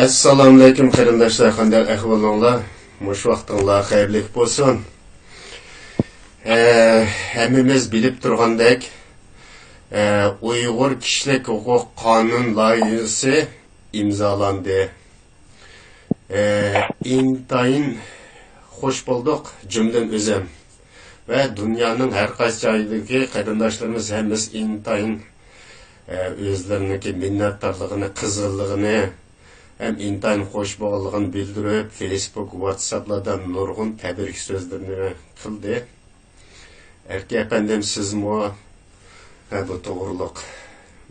Assalomu alaykum qarindoshlar, qanday ahvolinglar? Mush vaqtinglar xayrli bo'lsin. Hammamiz bilib turgandek, Uyg'ur kishilik huquq qonun loyihasi imzolandi. Intayin xush bulduk cümlen özüm ve dünyanın her qaysi joyidagi qarindoshlarimiz hammasi intayin özlerindeki minnattarlığını, qizg'inligini hem intayin xo'sh bo'lganligini bildirib, Facebook, WhatsApp'lardan nurg'un tabrik so'zlarini qildi. Erki efendim sizmi bu to'g'riliq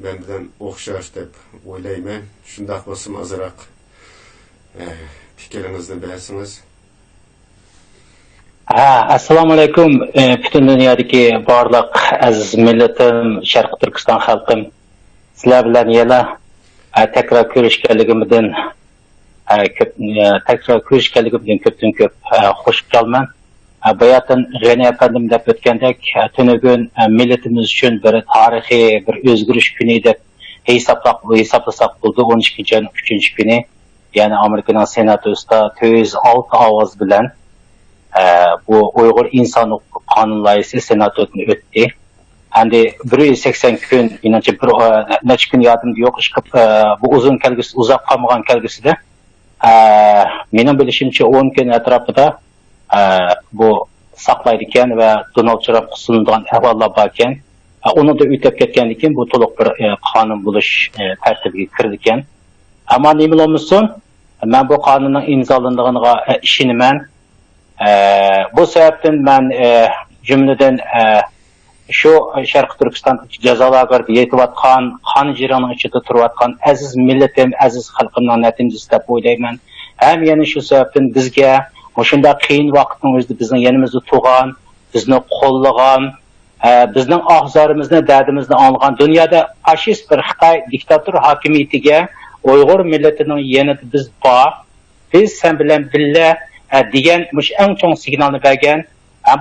men bilan o'xshash deb o'ylayman. Shundoq bo'lsa azroq fikringizni bersiniz. Assalomu alaykum. Butun dunyodagi barliq aziz millatim, Sharq Turkiston xalqim. Sizlar bilan yana tekrar ko'rishganligimdan ko'pdan ko'p xush qolman. Bayatın G'ani efendim deb o'tgandek, tunugun millatimiz uchun bir tarixiy bir o'zgarish kuni deb hisoblasak bo'ldi. 12-3 kuni, ya'ni Amerikaning senatida 406 ovoz bilan bu Uyg'ur inson huquq qonun loyihasi senatdan o'tdi. Endi 180 kun, inanchi bir necha kun yodimda yo'q, bu uzun kelgusi, uzoq qolmagan kelgusida mening bilishimcha 10 kun atrofida bu saqlaydi ekan va Donald Trump sunadigan ahvollar bor ekan. Uni da o'tib ketgandan keyin bu to'liq bir qonun bo'lish tartibiga kirdi ekan. Ammo nima bo'lmasin, men bu qonunning imzolanganiga ishonaman. Bu sebepten ben cümleden şu Şarkı Türkistan cezalarında yetivatkan, kan jiranın içinde turvatkan aziz milletim, aziz halkımdan neticesi de oylayman. Hem yani şu sebepten bizge, şunda kıyın vaktin özde bizden yanımızda tuğan, bizden kollagan, bizden ahzarımızda, derdimizde anlayan, dünyada faşist bir Xitay diktatör hakimiyetiga Uyghur milletinin yanında biz var. Biz sen bilen bille degan mush eng chong signalni bergan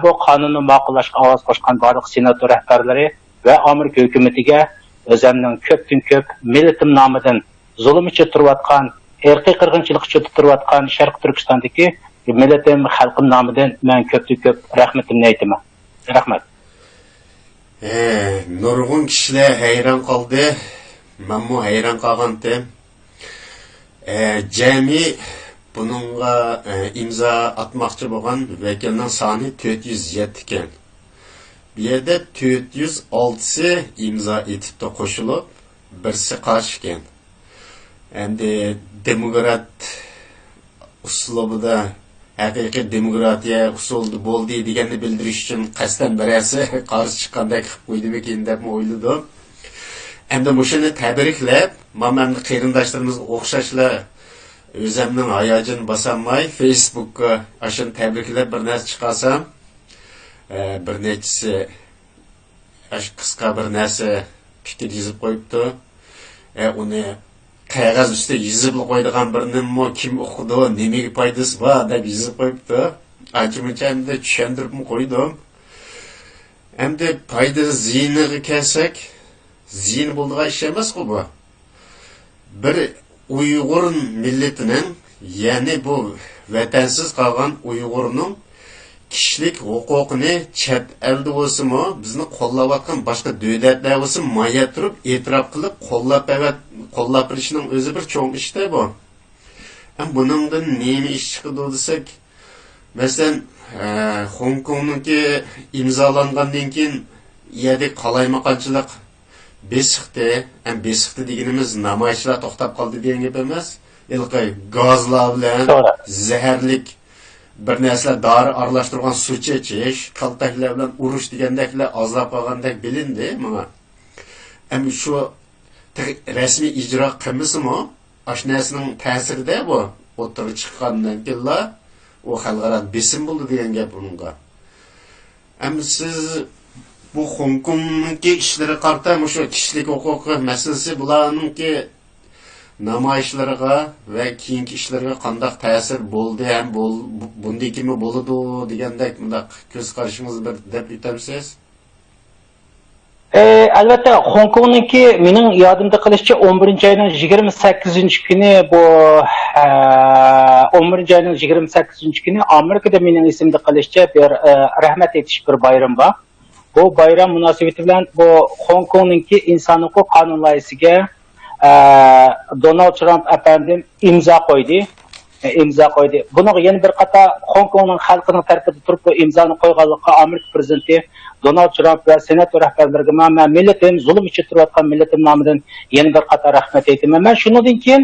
bu qonunni ma'qullashga ovoz qo'shgan barliq senat rahbarlari va Amerika hukumatiga o'zimning ko'pdan ko'p millatim nomidan zulm ichida turayotgan, irqiy qirg'inchilik ichida turayotgan Sharq Turkistondagi millatim xalqim nomidan men ko'pdan ko'p rahmatimni aytaman. Rahmat. Nurg'un kishilar hayron qoldi. Menmu hayron qolgandim. Jami bununla imza atmakçı olan vekilinin sani 407 iken. Bir yerde 406'sı imza etip de koşulup, birisi karşı iken. Hem de demokrat uslubu da hakiki demokratiya usulü bol deganini bildirish için qasdan birisi karşı çıkandak qo'ydi ekan deb o'yladim. Hem de muşunu tabriklab, men qarindoshlarimiz o'xshashlar özümün hayacını basamay, Facebook'a aşın tebrikler bir narsa çıkarsam, bir neçisi kıska bir narsa fikir yazıp koyuptu. Onu qog'oz üstü yazıp koyduğum birinin mi kim okudu, nemege paydası var deb yazıp koyuptu. Acımınca hem de düşündürüp mi koydum. Hem de paydası ziyiniga kelsak, ziyin bulduğu iş emas bu. Bir Uyghur milletinin, yani bu vatansiz kalgan Uyg'urning kishilik huquqini chet elda bo'lsa-mu, bizni qo'llayotgan boshqa davlatlar bo'lsa, moya turib, e'tirof qilib, qo'llab berishning o'zi bir cho'ng ishda bu. Ham buningdan nima ish chiqadi desak, masalan, Hong Kongniki imzolangandan keyin yerda qalaymaqonchilik Besiqti deganimiz namoyishlar to'xtab qoldi degan gap emas. Ilqay gazlar bilan zaharlik bir narsalar dori aralashtirgan suv chechish, kaltaklar bilan urush degandeklar azob qolgandek bilindi menga. Ham shu rasmiy ijro qilmasimi, ash narsaning ta'sirida bu o'tirib chiqqandan keyin u xalqaro besim bo'ldi degan gap bunga. Ham siz bu Hong Kong'daki işleri qarta şu kişilik hukuku meselesi bularınki namayişlariga ve keyingi işlariga qandaq ta'sir bo'ldi ham bunday kimi bo'ladi degandek mundaq ko'z qarashingizni bir deb o'tamsiz? Albatta, Hong Kong'niki mening yodimda qilishicha 11 ayning 28-kuni bu 11 ayning 28-kuni Amerikada mening esimda qilishicha bir rahmat etish bir bayram bor. Bu bayram munosabati bilan bu Hong Kong'niki inson huquq qonun loyihasiga Donald Trump efendim imzo qo'ydi. Buni yana bir qator Hong Kongning xalqining tarafida turib bu imzoni qo'yganlikqa Amerika prezidenti Donald Trump va senat rahbarlariga men millatim zulm ichida turayotgan millatim nomidan yana bir qator rahmat aytaman. Men shundan keyin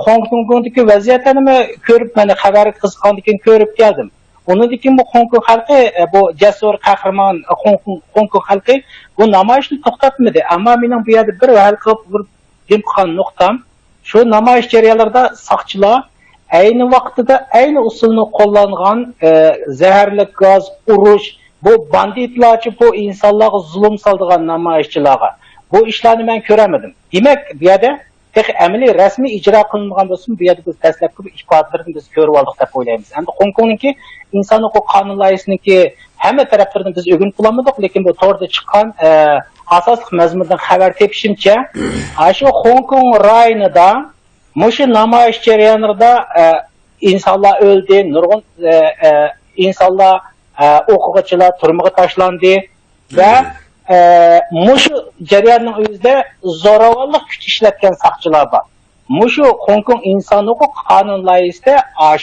Hong Kongdagi vaziyatni ko'rib, mana xabar qiziqqandan keyin ko'rib keldim. Ondan keyin bu Hong Kong xalqi, bu jasur qahramon Hong Kong xalqi bu namoyishni to'xtatmadi. Ammo mening bu yerda bir hal qilib bir qilgan nuqtam, shu namoyish jarayonlarida soqchilar ayni vaqtida ayni usulni qo'llangan zaharli gaz, urush, bu banditlarcha bu insonlarga zulm soldigan namoyishchilarga bu ishlarni men ko'ramadim. Demak, bu yerda texnik amaliy rasmiy ijro qilingan bo'lsin, bu yerda biz dastlabki ifodalarni biz ko'rib oldik deb o'ylaymiz. Endi Hong Kongningki inson huquq qonun loyihasiniki hamma taraflardan biz o'rganib qolmadik, lekin bu to'g'rida chiqqan asosli mazmundan xabar tepishimcha, shu Hong Kong rayonida mushu namoyish jarayonida insonlar o'ldi, nurg'un insonlar o'quvchilar turmaga tashlandi va mushu jarayonning o'zida zo'ravonlik kuch ishlatgan soqchilar bor. Mushu Hong Kong inson huquq qonun loyihasida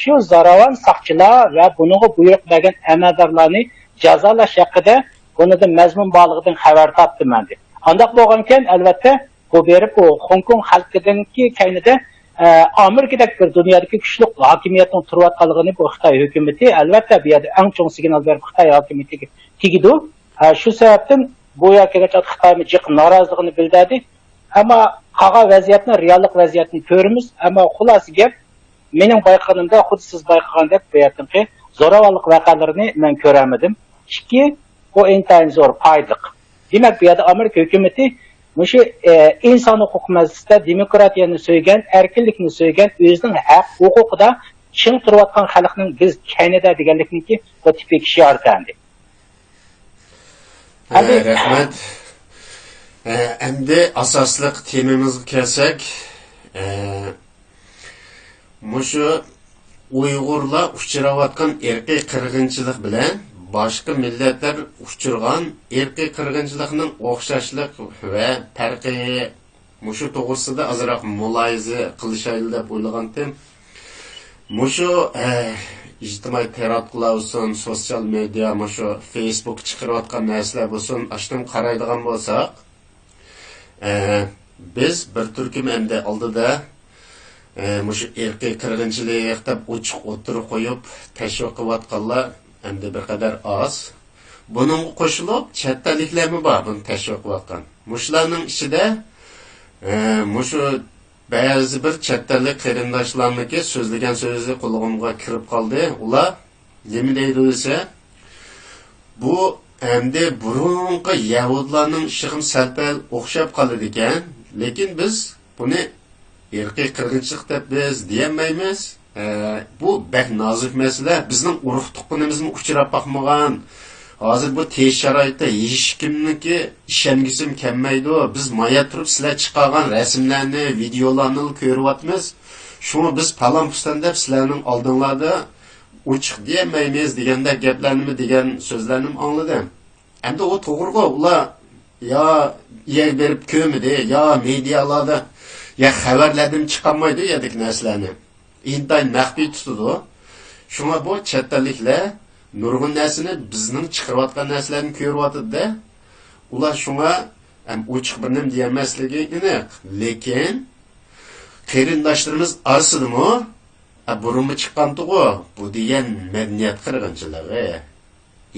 shu zo'ravon soqchilar va bunga buyruq bergan amaldorlarni jazolash haqida bundan mazmun borligidan xabar topdim men. Undaq bo'lgankan, albatta bu berib bu Hong Kong xalqidanki kaynida Amerikadagi bir dunyodagi kuchli hokimiyatning turayotganligini bu Xitoy hukumati albatta bu yerda eng chong signal berib Xitoy hokimiyatiga tegidi. Shu sababdan bu yergacha Xitoyni jiq noroziligini bildirdi. Ammo qolgan vaziyatni, reallik vaziyatni ko'ramiz. Ammo xulosa gap, mening bayqanimda xuddi siz bayqagandek bu yerdagi zo'ravonlik voqealarini men ko'ramadim. Ikki, bu intayin zo'r foydaliq. Demak, bu yerda Amerika hukumati mushu inson huquq masalasida demokratiyani so'ygan, erkinlikni so'ygan, o'zining haq huquqida ching turayotgan xalqning biz kaynida deganlikniki bu tipik shior kandi. Rahmat. Endi asosli temamizga kelsak, mushu Uyg'urlar uchrayotgan irqiy qirg'inchilik bilan boshqa millatlar uchirgan irqiy qirg'inchilikning o'xshashlik va farqi mushu to'g'risida ozroq muloyiza qilishayli deb o'ylagandim. Mushu ijtimoiy tarmoqlar bo'lsin, sotsial media, mushu Facebook chiqarayotgan narsalar bo'lsin, ashtam qaraydigan bo'lsak, biz bir turkum endi oldida mushu irqiy qirg'inchilik deb ochiq o'tirib qo'yib tashviq qilayotganlar endi bir qadar oz. Buning qo'shilib chetdaliklarmi bor buni tashviq qilayotgan. Mushlarning ichida mushu ba'zi bir chetdalik qarindoshlarniki so'zlagan so'zi qo'lig'imga kirib qoldi. Ular nima deydi desa, bu endi burunqi yahudlarning ishig'im salpal o'xshab qoladi ekan, lekin biz buni irqiy qirg'inchilik deb biz deyolmaymiz. Bu bek nozik masala, bizning urug' tuqqunimizni uchrab boqmagan. Hozir bu tez sharoitda hech kimniki ishongisim kelmaydi. Biz moya turib sizlar chiqargan rasmlarni, videolarni ko'ryapmiz. Shuni biz palon pustan deb sizlarning oldinglarda uchiq deyolmaymiz deganda gaplarni degan so'zlarni angladim. Endi u to'g'ri-ku, ular yo yer berib ko'midi, yo medialarda ya xabarlardan chiqolmaydi dedik narsalarni. İntayin maxfiy tutadi. Shunga bu chetdaliklar nurg'un narsani bizning chiqarayotgan narsalarni ko'ryapti-da. Ular shunga ham ochiq bir nim deyamasligini aniq. Lekin qarindoshlarimiz orasidami burunmi chiqqan-ku, bu degan madaniyat qirg'inchiligi,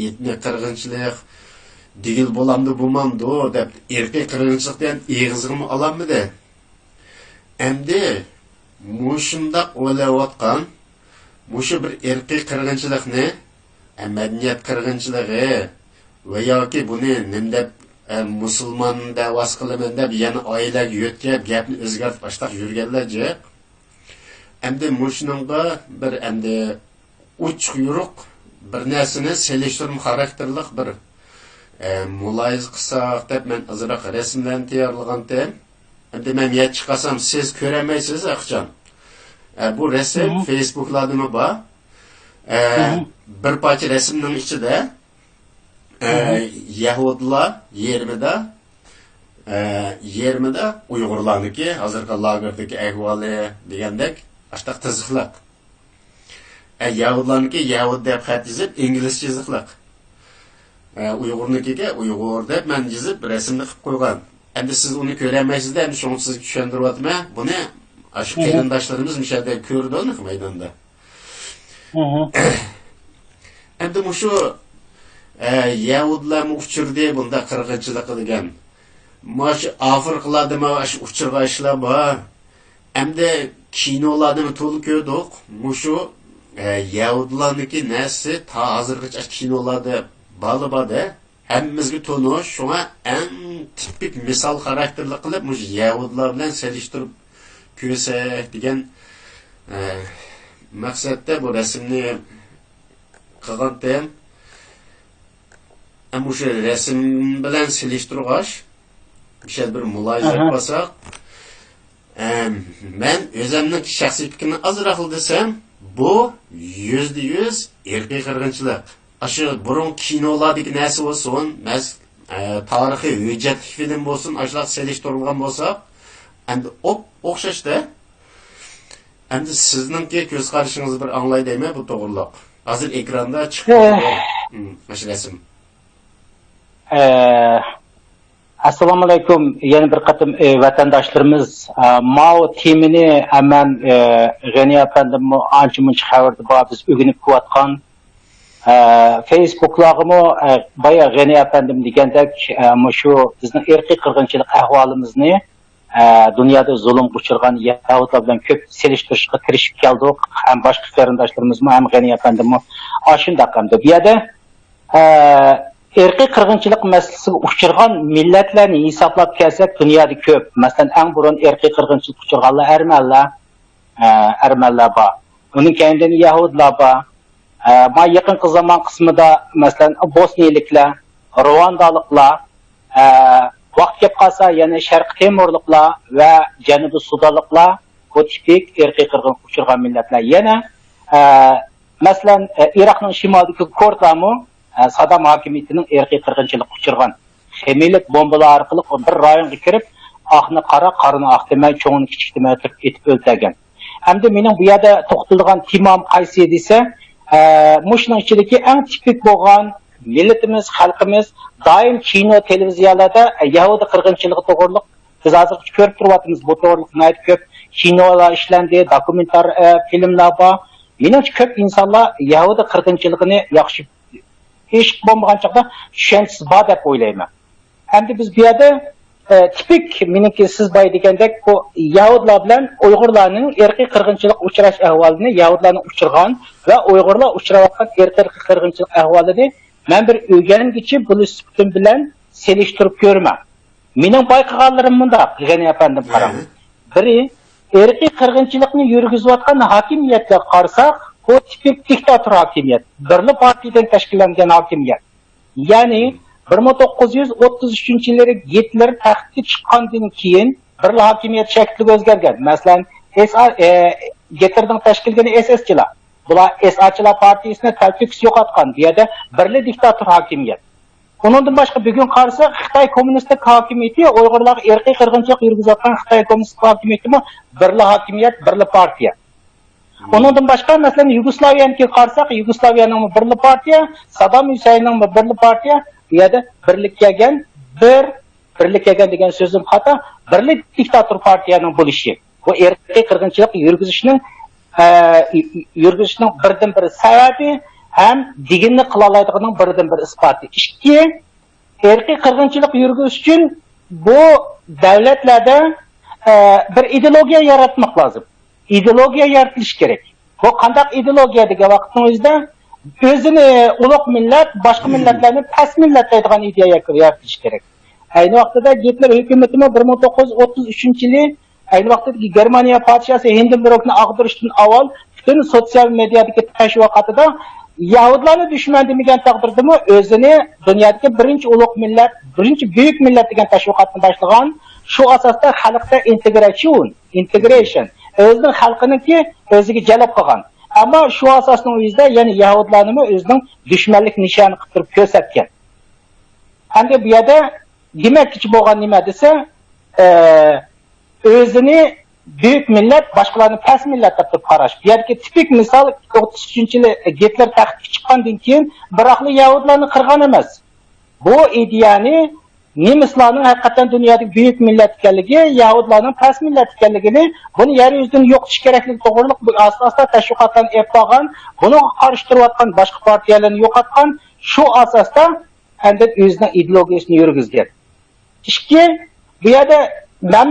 etnik qirg'inchilik, digil bo'lamdi bo'lmamdi deb irqiy qirg'inchilikdan eg'izg'imi olamidi? Endi mushundaq o'ylayotgan mushu bir irqiy qirg'inchilikni madaniyat qirg'inchiligi va yoki buni nimdeb musulmon davos qilaman deb yana oilaga yo'tkab gapni o'zgartib boshlab yurganlarja endi mushunga bir endi uch quyruq bir narsani selishtirma xarakterlik bir muloyiz qilsak deb men azroq rasmlarni tayyorlagandim. Endi men yetib chiqasam siz ko'ramaysiz aqchon. Bu resim Facebook'larda bor. Bir parça resimning ichida Yahudilar yermida Uyg'urlarniki hozirgi lagerdagi ahvoli degandek ashtaq tiziqliq. Yahudilarniki Yahud deb xat yozib, inglizcha yoziqliq. Uyg'urnikiga Uyg'ur deb men yozib rasmni qilib qo'ygan. Endi siz uni ko'ramaysiz deb shuni sizga tushuntiryapman. Buni shu qarindoshlarimiz mishada ko'rdi maydonda. Endi shu Yahudilar uchirdi bunda qirg'inchilik degan. Mash Afrikalarda shu uchirgan ishlar bor. Endi kinolarda to'liq ko'rdik. Shu Yahudilarniki narsa ta hozirgacha kinolarda bor-da. Hammamizga tonish, shunga eng tipik misol xarakterli qilib shu Yahudilar bilan selishtirib ko'rsak degan maqsadda bu rasmni qilgandim. Ama şu resim bilan selishtirgash bir muloyiza qilsak, men o'zimning shaxsiy fikrimni azroq desam, bu %100 irqiy qirg'inchilik. Shu burun kinolardagi narsa bo'lsin, tarixiy hujjat film bo'lsin, ashlar selishtirilgan bo'lsa, endi o'xshashda. Endi sizningki ko'z qarashingizni bir anglay deyman bu to'g'riliq. Hozir ekranda chiqib mana resim. Assalomu alaykum. Yana bir qatim vatandoshlarimiz Mao temini aman G'ani afandim ancha-muncha xabarda bor biz o'rganib ko'rayotgan. Facebook'larga baya G'ani afandim degandek shu bizning irqiy qirg'inchilik ahvolimizni dunyoda zulm uchirgan Yahudilar bilan ko'p selishtirishga kirishib keldik. Ham boshqa qarindoshlarimiz ham G'ani afandim shunday qildi. Bu yerda irqiy qirg'inchilik masalasiga uchirgan millatlarni hisoblab kelsak dunyoda ko'p. Masalan, eng burun irqiy qirg'inchilik uchirganlar armanlar bor. Uning keyindan Yahudilar bor. Ma yaqinqi zaman qismida masalan Bosniyaliklar, Ruandaliklar, vaqt kelib qolsa yana Sharq Temurliklar va Janubiy Sudanliklar bu tipik irqiy qirg'inchilik uchirgan millatlar. Yana masalan Iroqning shimolidagi Kurdlarmi Saddam hokimiyatining irqiy qirg'inchilik uchirgan ximiylik bombalar orqali bir rayonga kirib, oqni qora, qorni oq demay, cho'ngni kichik demay etib o'ldirgan. Hamda mening bu yerda to'xtalgan temam qaysi desa, mushning ichidagi eng tipik bo'lgan millatimiz, xalqimiz doim kino, televiziyalarda Yahudi qirg'inchiligi to'g'riliq biz hozir ko'rib turyapmiz. Bu to'g'riliq ko'p kinolar ishlandi, dokumentar filmlar bor. Menimcha ko'p insonlar Yahudi qirg'inchiligini yaxshi ish bo'lmagan chaqda tushunsiz bor deb o'ylayman. Endi biz bu yerda tipik meniki siz boy degandek bu Yahudilar bilan Uyg'urlarning irqiy qirg'inchilik uchrash ahvolini Yahudilarning uchirgan va Uyg'urlar uchrayotgan irqiy qirg'inchilik ahvolini men bir o'rgangichi bulistim bilan selishtirib ko'raman. Mening bayqaganlarim bunda, G'ani afandim qarang. Biri irqiy qirg'inchilikni yurgizayotgan hokimiyatga qarasak, bu tipik diktator hokimiyat, birli partiyadan tashkillangan hokimiyat. Ya'ni 1933-yillarda Hitler taxtga chiqqandan keyin birli hokimiyat shakli o'zgargan. Masalan, Hitlerning tashkillangan SSchilar, bular SAchilar partiyasini talfiks yo'qotgan. Bu yerda birli diktator hokimiyat. Bundan boshqa bugun qarasa Xitoy kommunistik hokimiyati Uyg'urlarga irqiy qirg'inchilik yurgizayotgan Xitoy kommunistik hokimiyatimi birli hokimiyat, birli partiya. Ondan başka mesela Yugoslavya'nınki qarsak, Yugoslavya'nın birli partiya, Saddam Hüseyin'nin birli partiya, ya da birlik kelgan degan so'zim xato, birli diktator partiyaning bo'lishi. Bu irqiy qirg'inchilik yurgizishning birdan bir sababi ham diginni qila oladiganining birdan bir isboti. Ikki, irqiy qirg'inchilik yurgizish uchun bu davlatlarda bir ideologiya yaratmoq lozim. İdeologiya yaratilishi kerak. Bu qanday ideologiya degan vaqtning o'zida o'zini ulug' millat boshqa millatlarni past millat deydigan ideya yaratilishi kerak. Ayni vaqtida Hitler hukumatini 1933-yili ayni vaqtdagi Germaniya podshosi Hindenburgni ag'dirishdan avval butun sotsial mediadagi tashviqotida Yahudilarni dushman demagan taqdirdami o'zini dunyodagi birinchi ulug' millat, birinchi buyuk millat degan tashviqotni boshlagan, shu asosda xalqda integration o'zining xalqiniki o'ziga jalb qilgan. Ammo shu asosning o'zida ya'ni Yahudilarni o'zining dushmanlik nishoni qilib turib ko'rsatgan. Endi bu yerda demakchi bo'lgan nima desa, o'zini büyük millet başkalarını pes millet deb qarash. Bu yerdagi tipik misol 33-yili Hitler taxtga chiqqandan keyin biroqli Yahudilarni qirgan emas. Bu ideyani nemislarning haqiqatan dunyodagi büyük millet ekanligi, Yahudilarning pes millet ekanligini, buni yer yuzidan yo'qotish kerakligi to'g'riliq bu asosda tashviqotlarni yapgan, buni qarshi turayotgan boshqa partiyalarni yo'qotgan, shu asosda endi o'zining ideologiyasini yurgizgan. Ikki, bu yerda men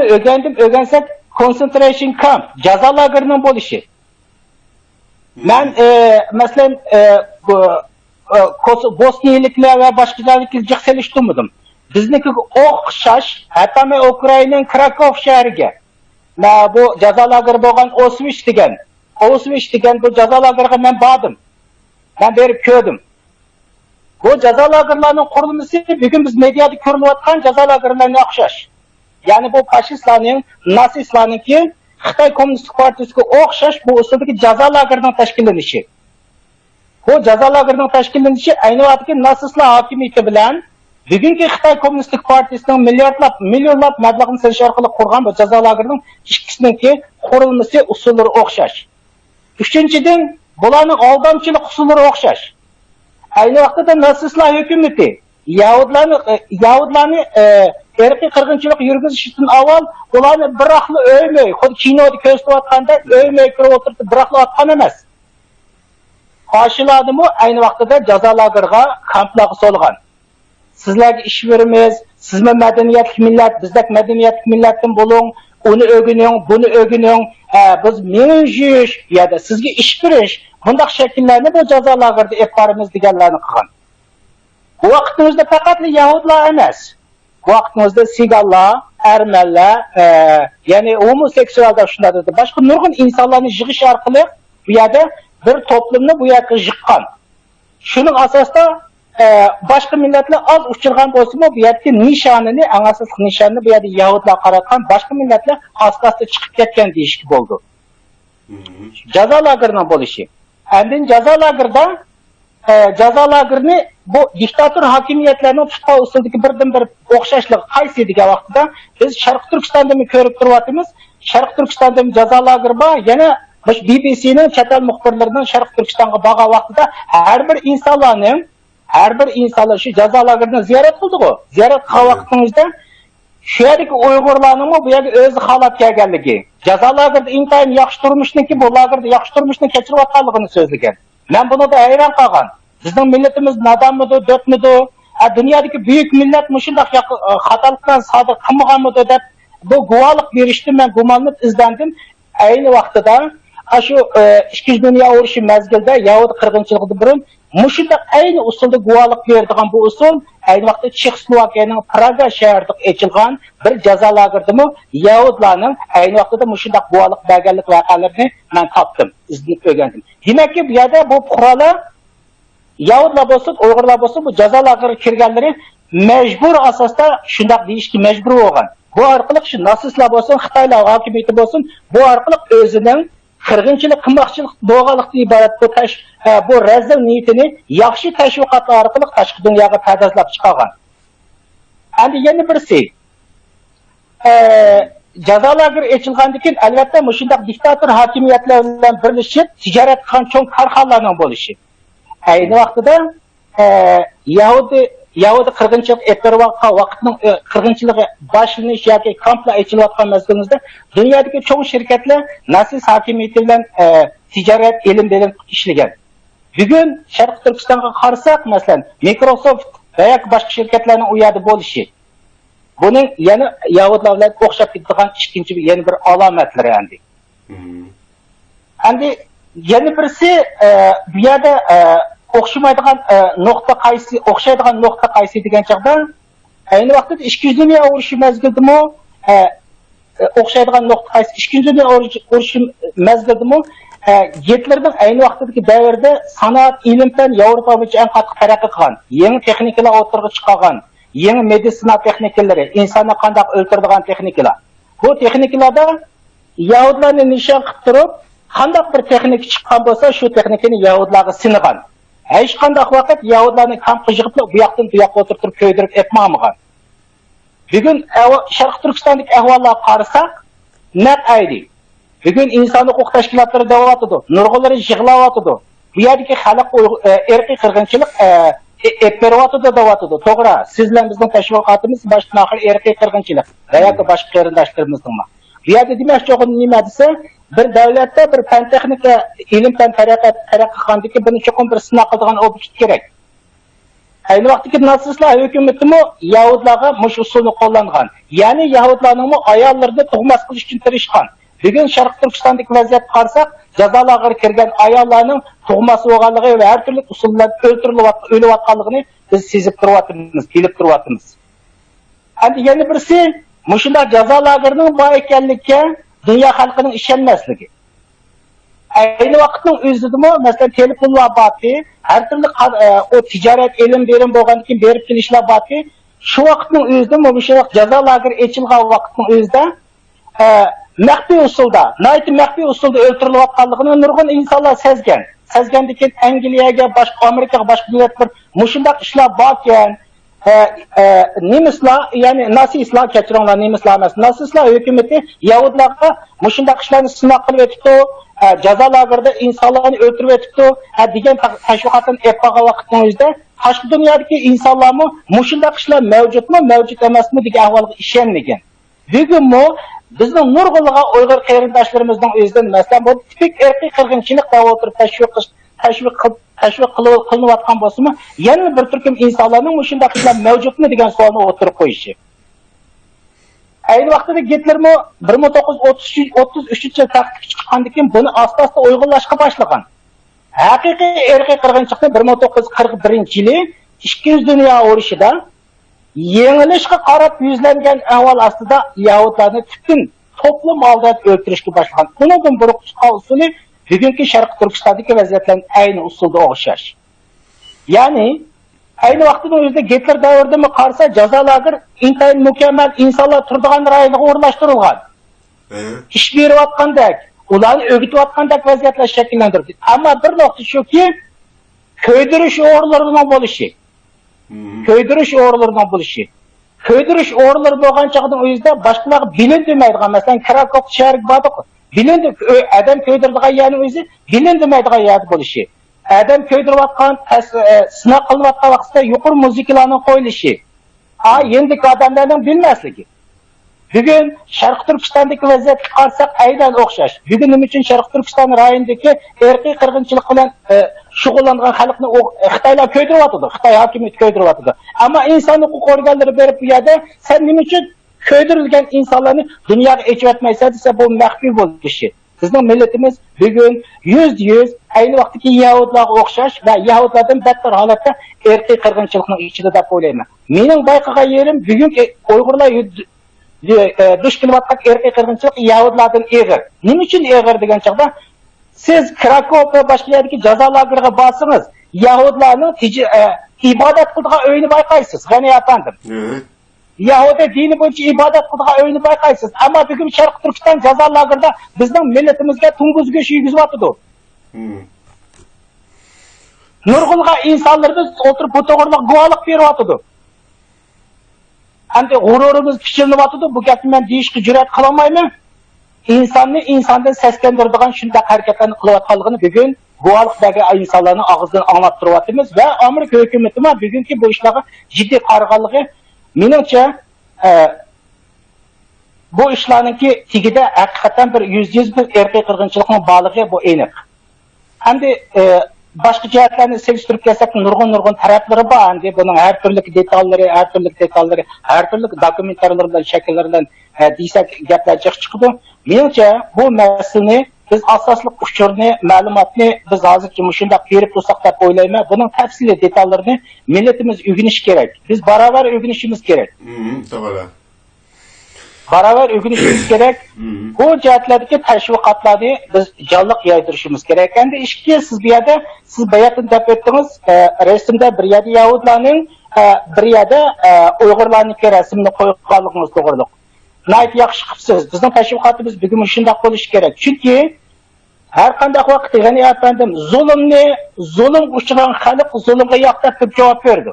o'rgansak concentration camp, jazo lagerining bo'lishi. Men masalan Bosniyaliklar va boshqalarga jiqselishtirmadim. Bizniki o'xshash, hatto men Ukrainaning Krakow shahriga, bu jazo lageri bo'lgan Auschwitz degan bu jazo lageriga men bordim. Men berib ko'rdim. Bu jazo lagerlarining qurilmasi bugun biz mediada ko'rilayotgan jazo lagerlariga o'xshash. Yani bu faşistlarning, nasistlarninki Xitoy Kommunist Partiyasiga o'xshash bu usuldagi jazo lagerining tashkillanishi. Bu jazo lagerining tashkillanishi ayni vaqtdagi nasistlar hokimiyati bilan bugungi Xitoy Kommunist Partiyasining millionlab mablag'ni silish orqali qurgan bu jazo lagerining ikkisiniki qurilmasi usullari o'xshash. Uchinchidan, bularning aldamchilik usullari o'xshash. Ayni vaqtda nasistlar hukumati Yahudilarni erkiy qirg'inchilik yurgizishdan avval ularni biroqli o'ymay, xuddi kinoda ko'rsatayotganda o'ymay kirib o'tirib biroqli otgan emas. Qarshiladimu ayni vaqtida jazo lageriga kamplarga solgan. Sizlarga ish beramiz, sizmi madaniyatli millat, bizdek madaniyatli millatdan bo'ling, uni o'gining, buni o'gining, biz menjish yoda sizga ish berish, bunday shakllarni bu jazo lagerida olib boramiz deganlarni qilgan. Bu vaqtimizda faqat Yahudilar emas. Bu vaqtimizda sigallar, ermenlar, yani homoseksuallar shunday dedi. Boshqa nurg'un insonlarni yig'ish orqali bu yerda bir to'plamni bu yerga yiqqan. Shuning asosida boshqa millatlar az uchirgan bo'lsa-mu, bu yerdagi nishonini, asosiy nishonni bu yerda Yahudilar qaratgan, boshqa millatlar asta-asta chiqib ketgan deyishki bo'ldi. Jazo lagerining bo'lishi. Endi jazo lagerida jazo lagerini bu diktator hokimiyatlarning tutqa usulidagi birdan-bir o'xshashligi qaysi degan vaqtida biz Sharq Turkistonda ko'rib turyapmiz. Sharq Turkistonda jazo lageri bor, yana BBCning chet el muxbirlarining Sharq Turkistonga borgan vaqtida har bir insonlar shu jazo lagerini ziyorat qildi-ku. Ziyorat qilgan vaqtimizda shu yerdagi Uyg'urlarning bu yerga o'zi xalab kelganligi, jazo lagerida intayin yaxshi turmushniki, bu lagerda yaxshi turmushni kechirayotganligini so'zlagan. Men buni da hayron qolgan. Bizning millatimiz nadonmidi, dotmidi, dunyodagi buyuk millat mushundaq xatoliklarni sodir qilmaganmidi deb bu guvohlik berishdi. Men gumonlanib izlandim. Ayni vaqtida shu ikkinchi dunyo urushi mezgilida Yahudi qirg'inchiligi burun mushundaq ayni usulda guvohlik beradigan bu usul ayni vaqtda Chexoslovakiyaning Praga shahrida ochilgan bir jazo lagerida Yahudilarning ayni vaqtida mushundaq guvohlik berganlik voqealarini men topdim, izlab o'rgandim. Demakki bu yerda bu fuqarolar Yahudilar bo'lsin, Uyg'urlar bo'lsin bu jazo lageriga kirganlari majbur asosda shundaq deyishga majbur bo'lgan. Bu orqali shu nasistlar bo'lsin, Xitoylar hokimiyati bo'lsin, bu orqali o'zining qirg'inchilik qilmoqchilik bo'lganlikdan iborat bu razil niyatini yaxshi tashviqotlar orqali tashqi dunyoga ta'dazlab chiqargan. Endi yana birisi jazo lageri ochilgandan keyin albatta shundaq diktator hokimiyatlar bilan birlashib tijorat qilgan cho'ng korxonalarning bo'lishi. Ayni vaqtida Yahudi qirg'inchilik ettirayotgan vaqtning qirg'inchiligi boshlanish yoki kamplar ochilayotgan mezgilda dunyodagi cho'ng shirkatlar nasist hokimiyati bilan tijorat bilan ishlagan. Bugun Sharq Turkistonga qarasak, masalan, Microsoft va boshqa shirkatlarning u yerda bo'lishi. Buning yana Yahudilar bilan o'xshab ketgan ikkinchi yana bir alomatlari endi. Endi yana birisi bu yerda o'xshamaydigan nuqta qaysi degan chaqda ayni vaqtda ikkinchi dunyo urushi mezgilida o'xshaydigan nuqta qaysi ikkinchi dunyo urushi mezgilida Gitlerning ayni vaqtdagi davrda sanoat, ilm fan Yevropa bo'yicha eng qattiq taraqqiy qilgan, yangi texnikalar o'tirg'i chiqargan, yangi meditsina texnikalari, insonni qanday o'ltiradigan texnikalar. Bu texnikalarda Yahudlarni nishon qilib turib, qanday bir texnika chiqqan bo'lsa, shu texnikani Yahudlarga sinagan. Hech qanday vaqt Yahudlarni kam qijig'ib bu yoqdan bu yoqqa o'tirib ko'ydirib etmagan. Bugun Sharq Turkistondagi ahvollarga qarasak, naq aydi. Bugun inson huquq tashkilotlari davolatidi, nurg'unlari yig'layotidi. Bu yerdagi xalq irqiy qirg'inchilik beryotidi davolatidi. To'g'ri, sizlar bizning tashviqotimiz boshdan oxir irqiy qirg'inchilik va yoki boshqa qarindoshlarimizning. Bu yerda demoqchi bo'lganim nima desa, bir davlatda bir fan texnika, ilm fan taraqqiyot qilgandiki, buni cho'qim bir sinov qiladigan obyekt kerak. Ayni vaqtdagi natsistlar hukumatimi Yahudlarga mush usulni qo'llangan. Ya'ni Yahudlarning ayollarni tug'mas qilish uchun tirishgan. Bugun Sharq Turkistondagi vaziyat qarasak, jazolarga kirgan ayollarning tug'mas bo'lganligi va har turli usullar o'ltirilib biz sezib turyapmiz, bilib turyapmiz. Endi yana birisi, mushunda jazolarning bor ekanligiga dunyo xalqining ishonmasligi. Ayni vaqtning o'zida masalan telefonlar borki, har turli o tijorat ilm berim bo'lgandan keyin berib kelishlar borki, shu vaqtning o'zida mushunda jazo lageri ochilgan vaqtning o'zida maxfiy usulda, maxfiy usulda o'ltirilayotganligini nurg'un insonlar sezgan. Sezgandan keyin Angliyaga, boshqa Amerikaga, boshqa davlatlar mushunda ishlar borkan, nemislar, ya'ni nasistlar, kechiringlar, nemislar emas, nasistlar hukumati Yahudlarga mushunda ishlarni sinov qilib o'tibdi, jazo lagerida insonlarni o'ltirib o'tibdi, degan tashviqotni etgan vaqtning o'zida tashqi dunyodagi insonlarmi mushunda ishlar mavjudmi, mavjud emasmi degan ahvolga ishonmagan. Bugunmi bizning nurg'unliga Uyg'ur qarindoshlarimizning o'zidan masalan bu tipik irqiy qirg'inchilik deb o'tirib tashviq qilinayotgan bo'lsa-mu, yana bir turkum insonlarning shunday qishlar mavjudmi degan savolni o'tirib qo'yishi. Ayni vaqtda Gitlermi 1933-yilda taxtga chiqqandan keyin buni asta-asta uyg'unlashga boshlagan. Haqiqiy irqiy qirg'inchilikni 1941-yili Ikkinchi dunyo urushida yengilishga qarab yuzlangan ahvol ostida Yahudlarni butun to'plum oldida o'ltirishga boshlagan. Bundan burungi usuli bugungi Sharq Turkistondagi vaziyatlarga ayni usulda o'xshash. Ya'ni ayni vaqtida o'zida Gitler davrida qarasa jazo lager intayin mukammal insonlar turadigan rayonga o'rnashtirilgan. Ish berayotgandek, ularni o'gitayotgandek vaziyatlar shakllantirdi. Ammo bir nuqta shuki, ko'ydirish o'rinlarining bo'lishi. Ko'ydirish o'rinlarining bo'lishi. Ko'ydirish o'rinlari bo'lgan chog'da o'zida boshqalar bilin demaydigan, masalan, Krakow shahri bordiq. Bilin adam ko'ydiradigan ya'ni o'zi bilin demaydigan yer bo'lishi. Adam ko'ydirayotgan, sinov qilinayotgan vaqtda yuqori muzikalarning qo'yilishi. Endi odamlarning bilmasligi. Bugun Sharq Turkistondagi vaziyatga qarasak aynan o'xshash. Bugun nima uchun Sharq Turkiston rayonidagi irqiy qirg'inchilik bilan shug'ullangan xalqni Xitoylar ko'ydiryapti. Xitoy hokimiyati ko'ydiryapti. Ammo inson huquq organlari berib bu yerda sen nima uchun ko'ydirilgan insonlarni dunyoga echayotmaysan desa bu maxfiy bo'lishi. Bizning millatimiz bugun 100% ayni vaqtdagi Yahudlarga o'xshash va Yahudlardan battar holatda irqiy qirg'inchilikning ichida deb o'ylayman. Mening bayqagan yerim bugungi Uyg'urlar dush kelayotgan irqiy qirg'inchilik Yahudlardan eg'ir. Nima uchun eg'ir degan chog'da siz Krakow va boshqa yerdagi jazo lageriga borsangiz, Yahudlarning ibodat qiladigan uyini bayqaysiz, g'ani afandim. Yahuda dini bo'yicha ibodat qiladigan uyini bayqaysiz. Ammo bugun Sharq Turkiston jazo lagerida bizning millatimizga tunguz go'sh yegizyapti. Nurg'unga insonlarimiz o'tirib bu to'g'rida guvohlik beryapti. Endi g'ururimiz pichirilyapti. Bu gapni men deyishga jur'at qilolmayman. İnsanni insondan seslendiradigan shunday harakatlarni qilayotganligini bugun guvohlikdagi insonlarning og'zidan anglab turyapmiz va Amerika hukumati bugungi bu ishlarga jiddiy qaraganligi menimcha bu ishlarningki tigida haqiqatan bir 100% bir irqiy qirg'inchilikning borligi bu aniq. Endi boshqa jihatlarni selishtirib kelsak nurg'un taraflari bor. Endi buning har turli detallari, har turli dokumentarlardan shakllaridan desak gaplar chiqadi. Menimcha bu masalani biz asosli uchurni, ma'lumotni biz hozircha shunday berib tursak deb o'ylayman. Buning tafsili detallarini millatimiz o'rganishi kerak. Biz barobar o'rganishimiz kerak. To'g'ri. baravar o'rganishimiz kerak. Bu jihatlardagi tashviqotlarni biz jonliq yaydirishimiz kerak. Endi ishki siz bu yerda siz bayatın deb o'tdingiz, rasmda bir yerda Yahudlarning bir yerda Uyg'urlarning rasmini qo'yganligingiz to'g'riliq. Nayt yaxshi qilibsiz. Bizning tashviqotimiz bugun shunday bo'lishi kerak. Chunki har qanday vaqt G'ani afandim zulm uchragan xalq zulmga yoqtab deb javob berdi.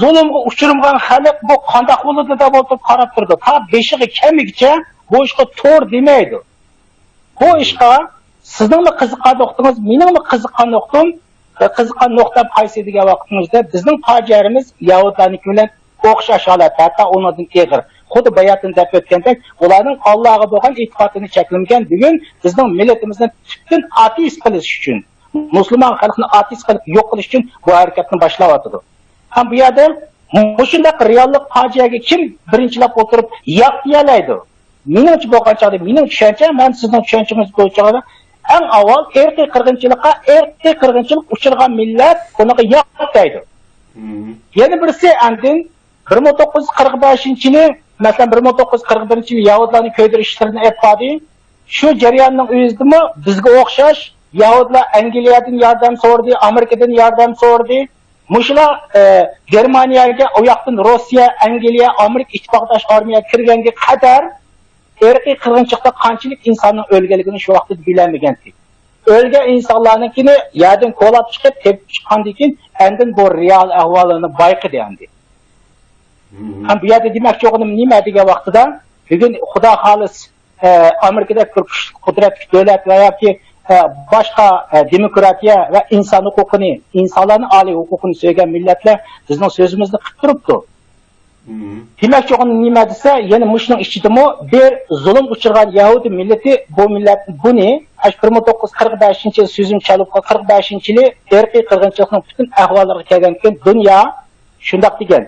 Zulmga uchirgan xalq bu qanday bo'ladi deb o'tib qarab turdi. Ta beshiga kamigacha bu ishga to'g'ri demaydi. Bu ishga sizningmi qiziqqan nuqtangiz, meningmi qiziqqan nuqtam, qiziqqan nuqtam qaysi degan vaqtimizda bizning fojiamiz Yahudlarniki bilan o'xshash holat, hatto undan eg'ir. Xuddi bayatın deb o'tgandek, ularning Allohga bo'lgan e'tiqodini cheklangan bugun bizning millatimizni tubdan ateist qilish uchun, musulmon xalqni ateist qilib yo'q qilish uchun bu harakatni boshlayotdi. Ham bu yerda shunday reallik fojiaga kim birinchilab o'tirib yaqtiyalaydi? Meningcha bo'lgan chog'da, mening tushuncham, men sizning tushunchangiz bo'yicha eng avval erkiy qirg'inchilik uchirgan millat unaqa yaqtaydi. Yana birisi andin 1945-yili Mesela 1941-yil Yahudlarning ko'ydirish ishlarini aytdi. Shu jarayonning o'zidami bizga o'xshash Yahudlar Angliyadan yordam so'radi, Amerikadan yordam so'radi. Mushlar Germaniyaga, u yoqdan Rossiya, Angliya, Amerika ittifoqdosh armiyaga kirganga qadar erkiy qirg'inchilikda qanchalik insonning o'lganligini shu vaqtda bilmagandik. O'lgan insonlarnikini yerdan qo'lab chiqib, tepib chiqqandan keyin endi bu real ahvolini bayqidi endi. Ham bu yerda demoqchi o'g'lim nima degan vaqtida bugun Xudo xolis Amerikada qudratli davlat va yoki boshqa demokratiya va inson huquqini, insonlarning oliy huquqini sevgan millatlar bizning so'zimizni qilib turibdi. Demoqchi o'g'lim nima desa, yana mushning ichidami bir zulm uchirgan Yahudi millati bu millat buni 1945-yil so'zim chalib 45-yili erkiy qirg'inchilikning butun ahvollariga kelgan keyin dunyo shundoq degan.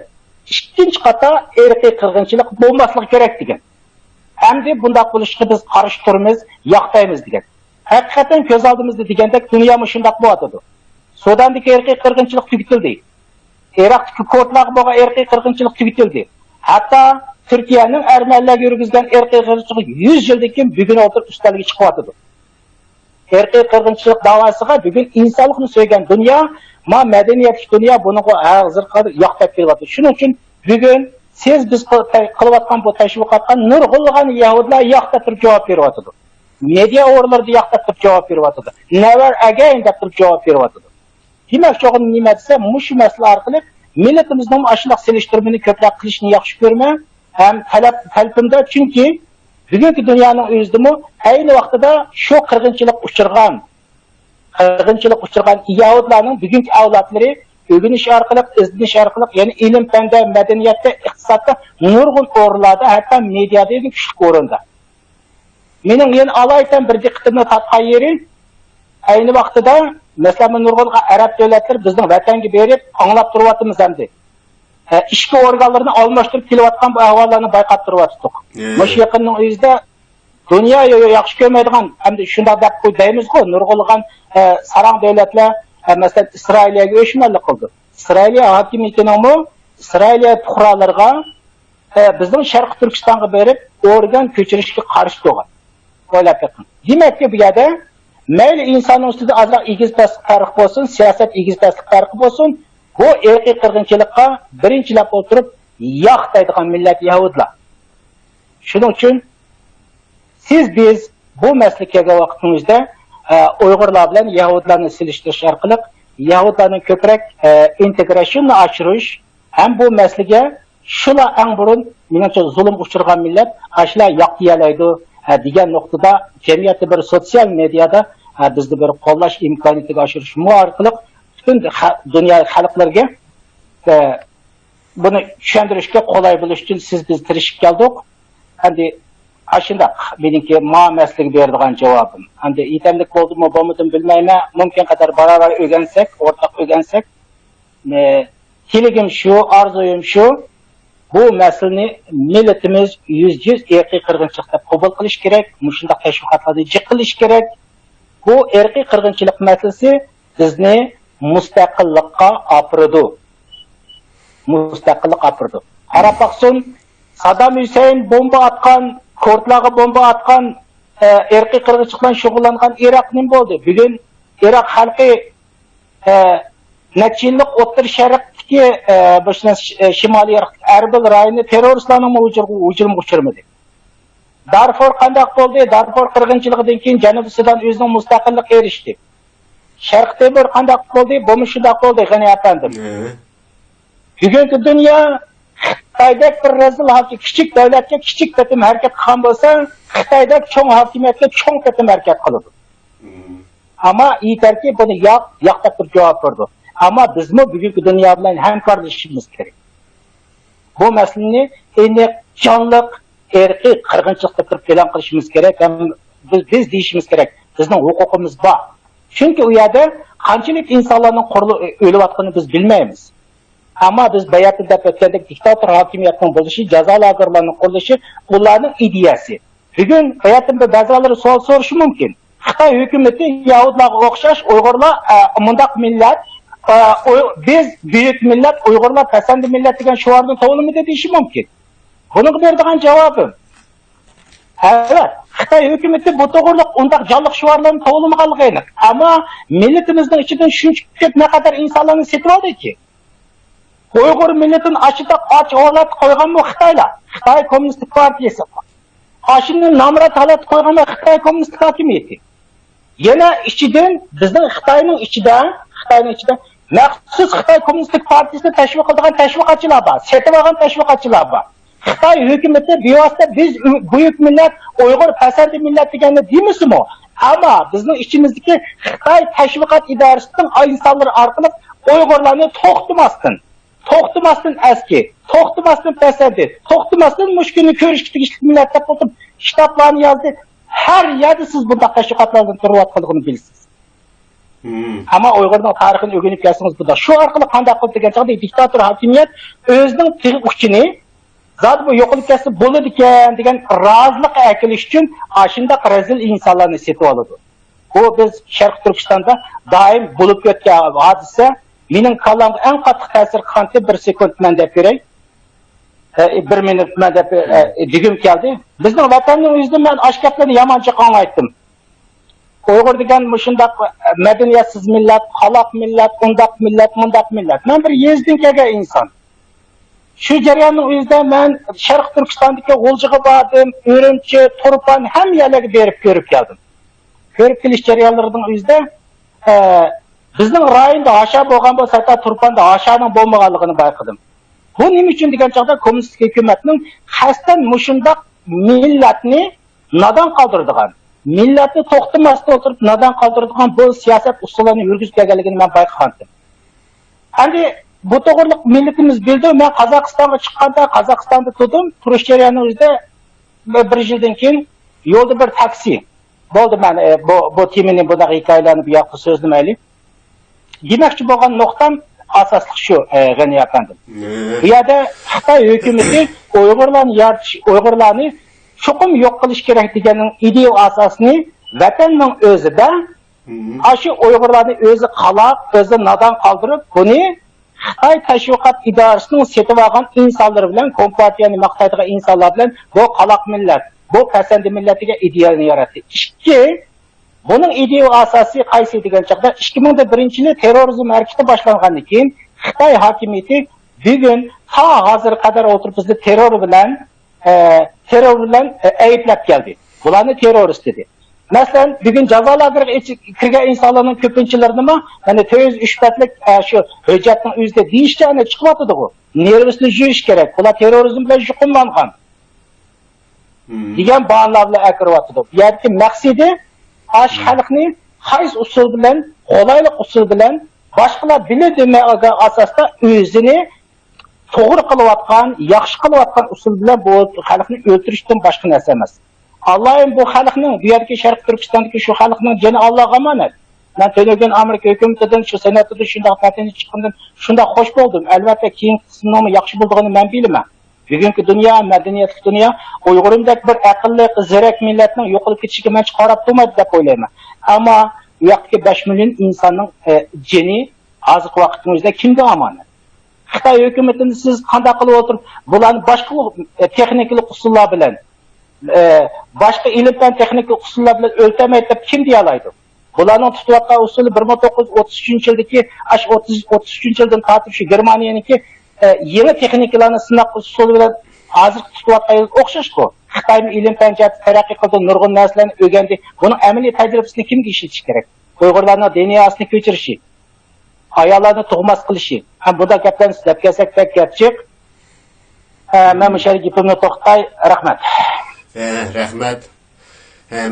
İkinci kata erkiy qirg'inchilik bo'lmasligi kerak degan. Endi bunday bo'lishga biz qarshi turamiz, yoqtaymiz degan. Haqiqatan ko'z oldimizda degandek dunyo shunday bo'lardi. Sudandagi erkiy qirg'inchilik tugatildi. Iroqdagi kurdlarga bo'lgan erkiy qirg'inchilik tugatildi. Hatto Turkiyaning armanlarga yurgizgan erkiy qirg'inchilik 100 yildan keyin bugun o'tirib ustalga chiqyapti. Erkiy qirg'inchilik davosiga bugun insonlikni sevgan dunyo, madaniyatli dunyo buni hozir yoqtab kelyapti. Shuning uchun bugun siz biz qilayotgan bu tashviqotga nurg'ulg'an Yahudlar yoqtab turib javob beryapti. Media o'rlarda yoqtab turib javob beryapti. Never again deb turib javob beryapti. Demak, cho'g'in nima desa, mush masala orqali millatimizning ashliq selishtirmini ko'proq qilishni yaxshi ko'rman. Ham talabimda chunki bugungi dunyoning o'zidami ayni vaqtida shu qirg'inchilik uchirgan Yahudlarning bugungi avlodlari o'rganish orqali, izlanish orqali, ya'ni ilm fanda, madaniyatda, iqtisodda nurg'un o'rinlarda, hatto mediada kuchli o'rinda. Mening yana alaydan bir diqqatimni tortgan yeri ayni vaqtida masalan nurg'un arab davlatlari bizning vatanga berib anglab turyapmiz endi. Ishki organlarini almashtirib kelayotgan bu ahvollarni bayqab turyapmiz. Mush yaqinning o'zida dunyo yaxshi ko'rmaydigan, hamda shunday deb qo'ydaymiz-ku, nurg'ulg'an sarang davlatlar masalan Isroiliyaga o'shmanlik qildi. Isroiliya hokimiyatining Isroiliya fuqarolariga bizning Sharq Turkistonga berib organ ko'chirishga qarshi bo'lgan. O'ylab qo'ying. Demakki bu yerda mayli insonning ustida azroq egiztaslik farqi bo'lsin, siyosat egiztaslik farqi bo'lsin, bu erkiy qirg'inchilikqa birinchilab o'tirib yoqtaydigan millat Yahudlar. Shuning uchun biz bu maslakaga vaqtimizda Uyg'urlar bilan Yahudlarni silishtirish orqali Yahudlarning ko'proq integratsiyani oshirish ham bu masalaga shular eng burun menimcha zulm uchirgan millat ashlar yoqtiyalaydi degan nuqtada jamiyatda bir sotsial mediada bizni bir qo'llash imkoniyatiga oshirish orqali butun dunyo xalqlariga buni tushuntirishga qulay bo'lish uchun biz tirishib keldik. Endi ashundaq meniki maslik beradigan javobim. Endi yetarlik bo'ldimi, bo'lmadimi bilmayman. Mumkin qadar barobar o'rgansak, o'rtaq o'rgansak, tiligim shu, orzuyim shu, bu masalani millatimiz 100% erkiy qirg'inchilikda qabul qilish kerak, shunday tashviqotlarni jiqilish kerak. Bu erkiy qirg'inchilik masalasi bizni mustaqillikqa olib boradi. Qarab baqsin, Saddam Hüseyin bomba atkan, Kurdlarga bomba atkan, erkek kırgıçlıkla şugullangan Irak ne oldu? Bugün Irak halkı neçe yıllık O'rta Sharqdagi başına Şimali Erbil rayoni teröristlarning hujum uçurmadı. Darfur qanday bo'ldi? Darfur qirg'inchiligidan keyin Janubiy Sudan o'zining mustaqillikka erishdi. Sharq Temur qanday bo'ldi? Bu shunday bo'ldi, g'ani afandim. Bugungi dunyo Xitoydek bir rezil hokim, kichik davlatga kichik bitim harakat qilgan bo'lsa, Xitoydek cho'ng hokimiyatga cho'ng bitim harakat qiladi. Ammo yetarki buni yoqdab turib javob berdi. Ammo bizmi bugungi dunyo bilan hamkorlashishimiz kerak. Bu masalani endi jonliq erkiy qirg'inchilikda turib e'lon qilishimiz kerak. Biz deyishimiz kerak. Bizning huquqimiz bor. Chunki u yerda qanchalik insonlarning o'layotganini biz bilmaymiz. Ammo biz bayatda deb o'tgandek diktator hokimiyatning bo'lishi, jazo lagerlarining qurilishi ularning ideyasi. Bugun bayatda ba'zilari savol so'rashi mumkin. Xitoy hukumati Yahudlarga o'xshash Uyg'urlar mundaq millat, biz buyuk millat, Uyg'urlar pasandi millat degan shiorni to'g'rimida deyishi mumkin. Buning beradigan javobim evet, Xitoy hukumati bu to'g'riliq undaq jonliq shiorlarni to'g'rimaganligi aniq. Ammo millatimizning ichidan shuncha ko'p naqadar insonlarni setib oldiki, Uyg'ur millatini ochida och holat qo'yganmi Xitoylar? Xitoy Kommunistik partiyasi. Qoshini nomrat holat qo'yganmi Xitoy Kommunistik hokimiyati. Yana ichidan bizning Xitoyning ichida maxsus Xitoy Kommunistik partiyasini tashviq qilgan tashviqotchilar bor, setib olgan tashviqotchilar bor. Xitoy hukumati bevosita biz buyuk millat, Uyg'ur pasandi millat deganni deymizmi? Ammo bizning ichimizdagi Xitoy tashviqot idorasining insonlar orqali Uyg'urlarni to'xtamasdan eski, to'xtamasdan pasandi, to'xtamasdan mushkulni ko'rishga tegishli millat deb o'tib kitoblarni yozdi. Her yerde siz bunday tashviqotlardan turayotganligini bilasiz. Ammo Uyg'urning tarixini o'rganib kelsangiz bunda shu orqali qanday qilib degan chog'da diktator hokimiyat o'zining tig'i uchini zot bu yo'qolib ketsa bo'ladi ekan degan rozilik akilish uchun ashundaq rezil insonlarni setib oladi. Bu biz Sharq Turkistonda doim bo'lib o'tgan hodisa. Mening kallamga eng qattiq ta'sir qilgan bir sekund men deb beray. 1 minut men deb digim keldi. Bizning vatanning o'zida men ashkatlarni yamancha qanglaytdim. Uyg'ur degan shundaq madaniyatsiz millat, xaloq millat, undaq millat, mundaq millat. Men bir yezdan kelgan inson. Shu jarayonning o'zida men Sharq Turkistondagi G'uljiga bordim, Urumchi, Turpan ham yerlarga berib ko'rib keldim. Ko'rib kelish jarayonlarining o'zida bizning rayonda asha bo'lgan bo'lsa, hatto Turpanda ashaning bo'lmaganligini bayqadim. Bu nima uchun degan chog'da kommunistik hukumatning xastan mushundaq millatni nodon qoldiradigan, millatni to'xtamasdan o'tirib nodon qoldiradigan bu siyosat usullarini yurgizib kelganligini men bayqadim. Endi bu to'g'riliq millatimiz bildi. Men Qozog'istonga chiqqanda Qozog'istonda turdim. Turish jarayoni o'zida bir yildan keyin yo'lda bir taksi bo'ldi. Men bu temani bunaqa hikoyalarni bu yoqda so'zlamaylik. Demoqchi bo'lgan nuqtam asosli shu, G'ani afandim. Bu yerda Xitoy hukumati Uyg'urlarni cho'qim yo'q qilish kerak deganning ideal asosini vatanning o'zida shu Uyg'urlarni o'zi qalab, o'zi nodon qoldirib, buni Xitoy tashviqot idorasining setib olgan insonlar bilan, kompartiyani maqtaydigan insonlar bilan bu qaloq millat, bu pasandi millatiga ideyani yaratdi. Ikki buning idea asosi qaysi degan chaqda 2001-yili terrorizm harakati boshlangandan keyin Xitoy hokimiyati bugun ha hozir qadar o'tirib bizni terror bilan ayblab keldi. Bularni terrorist dedi. Masalan, bugun jazolarga kirgan insonlarning ko'pinchilarini mana 3 batlik shu hujjatning o'zida deyishgani chiqyapti bu. Nervisni yuyish kerak. Bular terrorizm bilan shug'ullangan. degan ba'nolar bilan akiryapti. Bu yerki maqsadi ash xalqni qaysi usul bilan, qolaylik usul bilan boshqalar biladigan asosda o'zini to'g'ri qilayotgan, yaxshi qilayotgan usul bilan bu xalqni o'ltirishdan boshqa narsa emas. Allohim bu xalqning, bu yerki Sharq Turkistondagi shu xalqning joni Allohga omonat. Men to'lagan Amerika hukumatidan, shu senatida shunday natija chiqqandan shunday xush bo'ldim. Albatta keyin qismnomi yaxshi bo'lganini men bilaman. Bugungi dunyo, madaniyatli dunyo Uyg'urumdek bir aqlli, zirak millatning yo'qolib ketishiga men qarab turmaydi deb o'ylayman. Ammo bu yoqdagi 5 million insonning joni hozirgi vaqtimizda kimga omonat? Xitoy hukumatini siz qanday qilib o'tirib, bularni boshqa texnik usullar bilan, boshqa ilm-fan texnik usullar bilan o'lchamaydi deb kim deya oladi? Bularning tutayotgan usuli 1933-yildagi, 33-yildan tortib shu Germaniyaniki yangi texnikalarni sinab usuli bilan hozir tutayotgan o'xshash-ku. Xitoy ilm-fan taraqqiy qildi, nurg'un narsalarni o'rgandi. Buning amaliy tajribasini kimga ishatish kerak? Uyg'urlarning DNAsini ko'chirishi, ayollarni tug'mas qilishi. Ham bunda gaplarni sizlab kelsak pek gap chiq. Men o'sha gapimni to'xtay. Rahmat. Rahmat.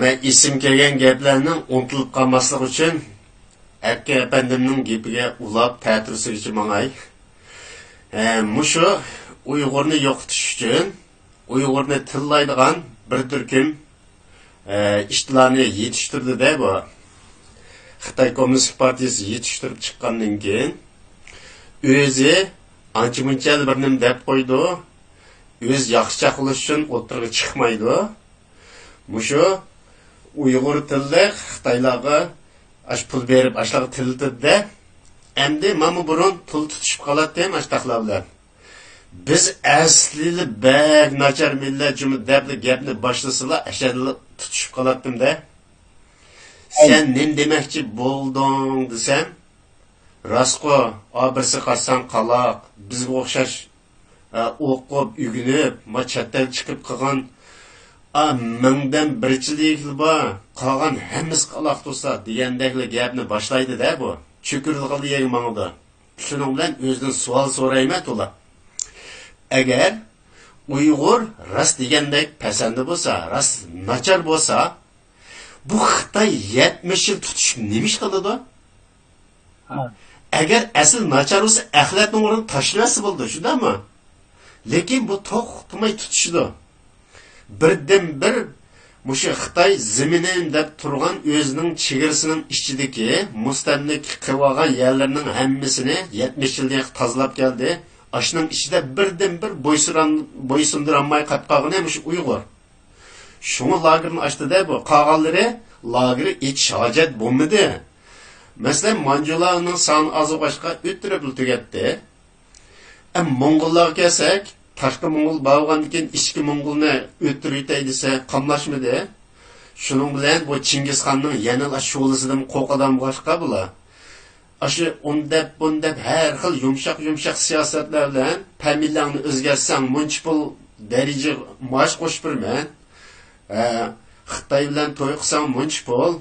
Men isim kelgan gaplarning unutilib qolmasligi uchun Akka apandimning gapiga ulab ta'tirsigicha mangay. Mushu Uyg'urni yo'qotish uchun Uyg'urni tillaydigan bir turkum ishlarni yetishtirdi-da bu. Xitoy Kommunist partiyasi yetishtirib chiqqandan keyin o'zi ancha-muncha bir nim deb qo'ydi. O'z yaxshi qilish uchun o'tirga chiqmaydi. Mushu Uyg'ur tilida Xitoylarga pul berib ashlarga tiltdi-da. Endi mana burun pul tutishib qoladi ham ashtaqlar bilan. Biz aslida bak nachar millat jumla debli gapni boshlasalar ashadli tutishib qoladim-da. Sen nim demoqchi bo'lding desam, rostqo, birisi qarsan qaloq, bizga o'xshash o'qib, ugunib, chatdan chiqib qolgan mingdan birchilik bor, qolgan hammasi qaloq tursa degandekli gapni boshlaydi-da bu. Chukurlig'i yeng mangda. Shuning bilan o'zidan savol so'rayman to'la. Agar Uyg'ur rost degandek pasanda bo'lsa, rost nachar bo'lsa, bu Xitoy 70 yil tutish nima ish qiladi? Agar asl nachar bo'lsa, axlatning o'rnini tashlasa bo'ldi, shundami? Lekin bu to'xtamay tutishdi. Birdan bir mushu Xitoy ziminin deb turgan o'zining chegarasining ichidagi mustamlik qilib olgan yerlarning hammasini 70 yildan tozalab keldi. Ashning ichida birdan bir bo'ysundiramay qolib qolgan mushu Uyg'ur. Şunu lagerni açtı-da bu. Qağalları lageri iç hacet bo'lmadi. Masalan, Manjularning soni ozi boshqa o'ttirib tugatdi. Mong'ollarga kelsak, tashqi Mong'ol bo'lgandan keyin ichki Mong'olni o'ttirib yetay desa, qamlashmadi. Shuning bilan bu Chingizxonning yana sho'lisidan qo'qadan boshqa bular. Aşı ondab bundab har xil yumshoq siyosatlar bilan familiyangni o'zgarsang, muncha pul daraja maosh qo'shib berman. Xitoy bilan to'y qilsang muncha pul,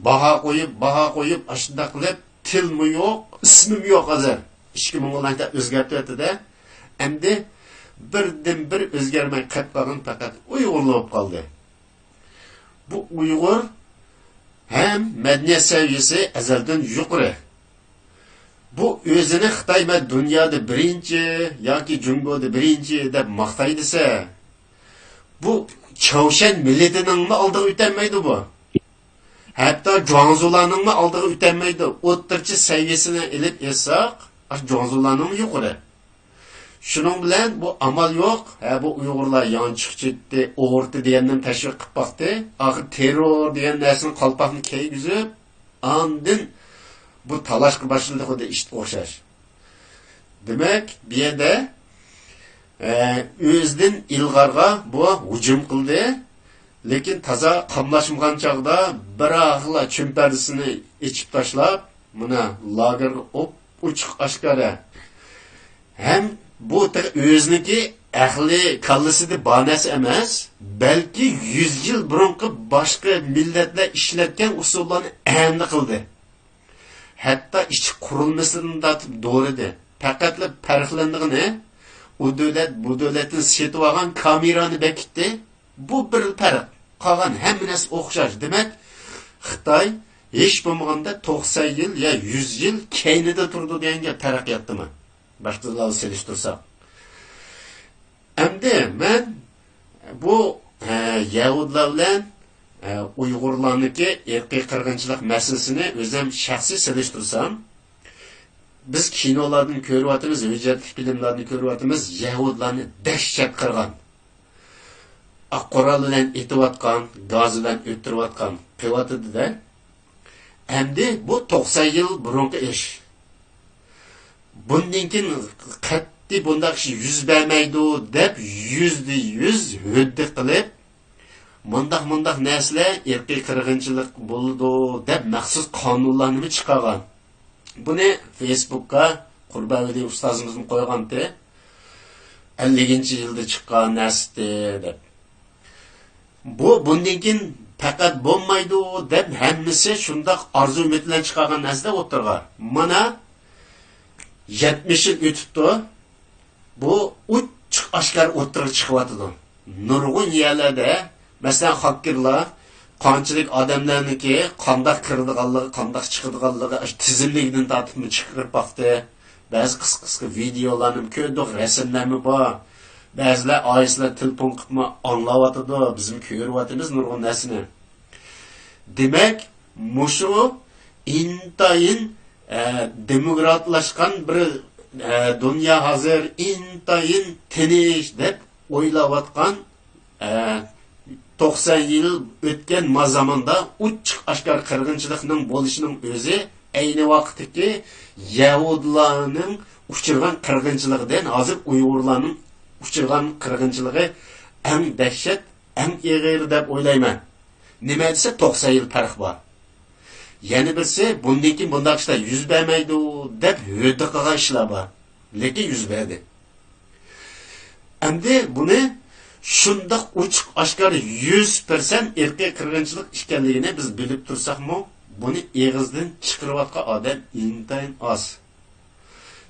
baho qo'yib, ashunda qilib tilmi yo'q, ismim yo'q hozir. 2010'da o'zgartirdi-da. Endi birdan bir o'zgarmay qolib qolgan faqat Uyg'urlar qoldi. Bu Uyg'ur ham madaniyat saviyasi azaldan yuqori. Bu o'zini Xitoy va dunyoda birinchi yoki Jungoda birinchi deb maqtay desa, bu Choshan millatining oldiga o'tolmaydi bu. Hatto Jonzularning oldiga o'tolmaydi. O'ttirchi saviyasini ilib etsak, Jonzularning yuqori. Shuning bilan bu amal yo'q. Bu Uyg'urlar yonchiqchitdi, o'g'irti degandan tashviq qilib baxtdi. Axir terror degan narsani qalpoqni kiygizib, andin bu talashga başladı xuddi ish o'xshash. Demak, bu yerda o'zidan ilg'orga bu hujum qildi, lekin toza qamlashmagan chog'da bir axla chumparasini ichib tashlab, mana lagerga ochiq oshkora. Ham bu o'ziniki ahli kallasida banas emas, balki 100 yil burunqi boshqa millatlar ishlatgan usullarni endi qildi. Hatta iç kurulmasını da doğrudu. Fakatla farklandığını o devlet bu devletin setip algan kameranı bekitti. Bu bir fark. Kalan hemines okşaş demek. Xitoy hiç bulmaganda 90 yıl ya 100 yıl keynide durdu diyenge fark yaptı mı? Başkalarla seliştirsak. Hem de ben bu Yahudilerle Uyg'urlarniki erkiy qirg'inchilik masalasini o'zim shaxsiy selishtirsam, biz kinolardan ko'ryapmiz, hujjatli filmlarni ko'ryapmiz, yahudlarni dahshat qirgan. Qurol bilan etayotgan, gaz bilan o'tirayotgan qilyapti-da. Endi bu 90 yil burungi ish. bundan keyin qat'iy bundaq ish yuz bermaydi deb %100 huddi qilib mundaq narsalar irqiy qirg'inchilik bo'ldi deb maxsus qonunlarni chiqargan. Buni Facebookka Qurbavidi ustozimizning qo'ygandi. 50-yilda chiqqan narsa deb. Bundan keyin faqat bo'lmaydi deb hammasi shundaq orzu umid bilan chiqqan narsa o'tirgan. Mana 70 yil o'tibdi. Bu uch oshkor o'tirib chiqyapti. Nurg'un yerlarda, masalan, hakkerlar qanchalik odamlarniki qanday kirdiganligi, qanday chiqadiganligi tizimligidan tortib chiqarib baxti. Ba'zi qisqa videolarni ko'rdik, rasmlarni bor. Ba'zilar oilalar telefon qilib anglayotdi, bizim ko'ryapmiz nurg'un narsani. Demak, mushu intayin demokratlashgan bir dünya hozir intayin tinch deb o'ylayotgan 90 yil o'tgan zamanda uch oshkor qirg'inchilikning bo'lishining o'zi ayni vaqtdagi Yahudlarning uchirgan qirg'inchiligidan hozir Uyg'urlarning uchirgan qirg'inchiligi eng dahshat, eng og'ir deb o'ylayman. Nima desa 90 yil farq bor. Yana birisi bundan keyin bundaq ishlar yuz bermaydi deb huddi qilgan ishlar bor. Lekin yuz berdi. Endi buni shundoq ochiq oshkor 100% irqiy qirg'inchilik ekanligini biz bilib tursakmi, buni eg'izdan chiqarayotgan odam intayin oz.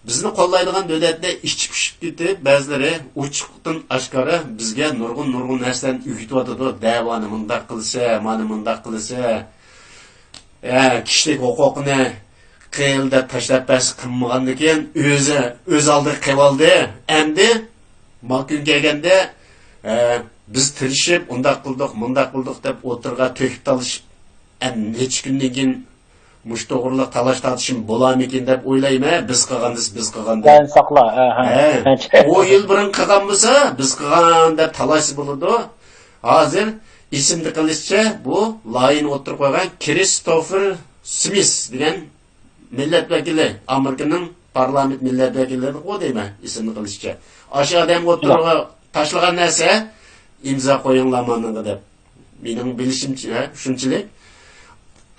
Bizni qo'llaydigan davlatda ichib pishib ketib, ba'zilari ochiqdan oshkora bizga nurg'un narsalarni o'rgatyotdi. Davoni mundaq qilsa, mana mundaq qilsa, kishilik huquqini qilda tashlab bas qilmagandan keyin o'z oldi qilib oldi. Endi ma'kun kelganda biz tirishib, undaq qildik, mundaq qildik deb o'tirga to'kib talishib, necha kundan keyin mush to'g'riliq talash tortishim bo'larmikin deb o'ylayman. Biz qilganda. Ben saqla. O yil burun qilgan bo'lsa, biz qilgan deb talash bo'ladi. Hozir isimni qilishcha bu layin o'tirib qo'ygan Christopher Smith degan millat vakili, Amerikaning parlament millat vakillari deyman isimni qilishcha. O'sha odam o'tirib tashlagan narsa imzo qo'yinglar mana deb. Mening bilishimcha shunchalik.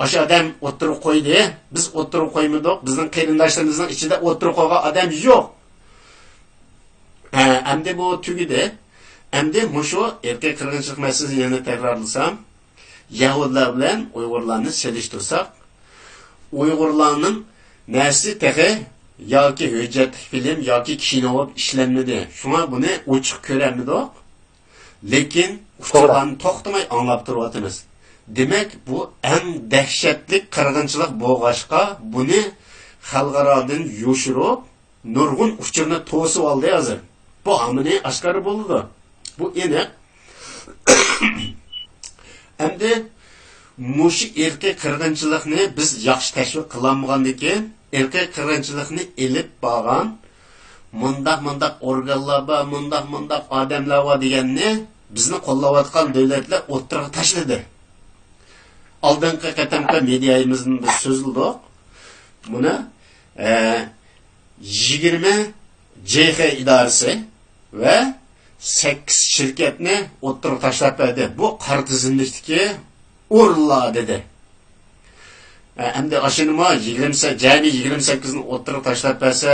O'sha odam o'tirib qo'ydi, biz o'tirib qo'ymadik, bizning qarindoshlarimizning ichida o'tirib qolgan odam yo'q. Endi bu tugidi. Endi mushu erkak qirg'inchilik masalasini yana takrorlasam, Yahudlar bilan Uyg'urlarni selishtirsak, Uyg'urlarning narsi tehi yoki hujjat film yoki kino bo'lib ishlanmadi. Shunga buni ochiq ko'ramidik. Lekin ularni to'xtamay anglab turyapmiz. Demak, bu eng dahshatli qirg'inchilik bo'lg'ashqa buni xalqarodan yoshirib, nurg'un uchurni to'sib oldi hozir. Bu amini oshkor bo'ldi. Bu aniq. Endi mush erkak qirg'inchilikni biz yaxshi tashviq qilolmagandan keyin erkak qirg'inchilikni elib borgan mundaq organlar va mundaq odamlar va deganni bizni qo'llayotgan davlatlar o'tirib tashladi. Oldingi qatamda mediayimizning biz so'zladik. Buni 20 JX idorasi va 8 shirkatni o'tirib tashlab berdi. Bu qora tizimlikdagi o'rinlar dedi. Endi ashinima 28 ni o'tirib tashlab bersa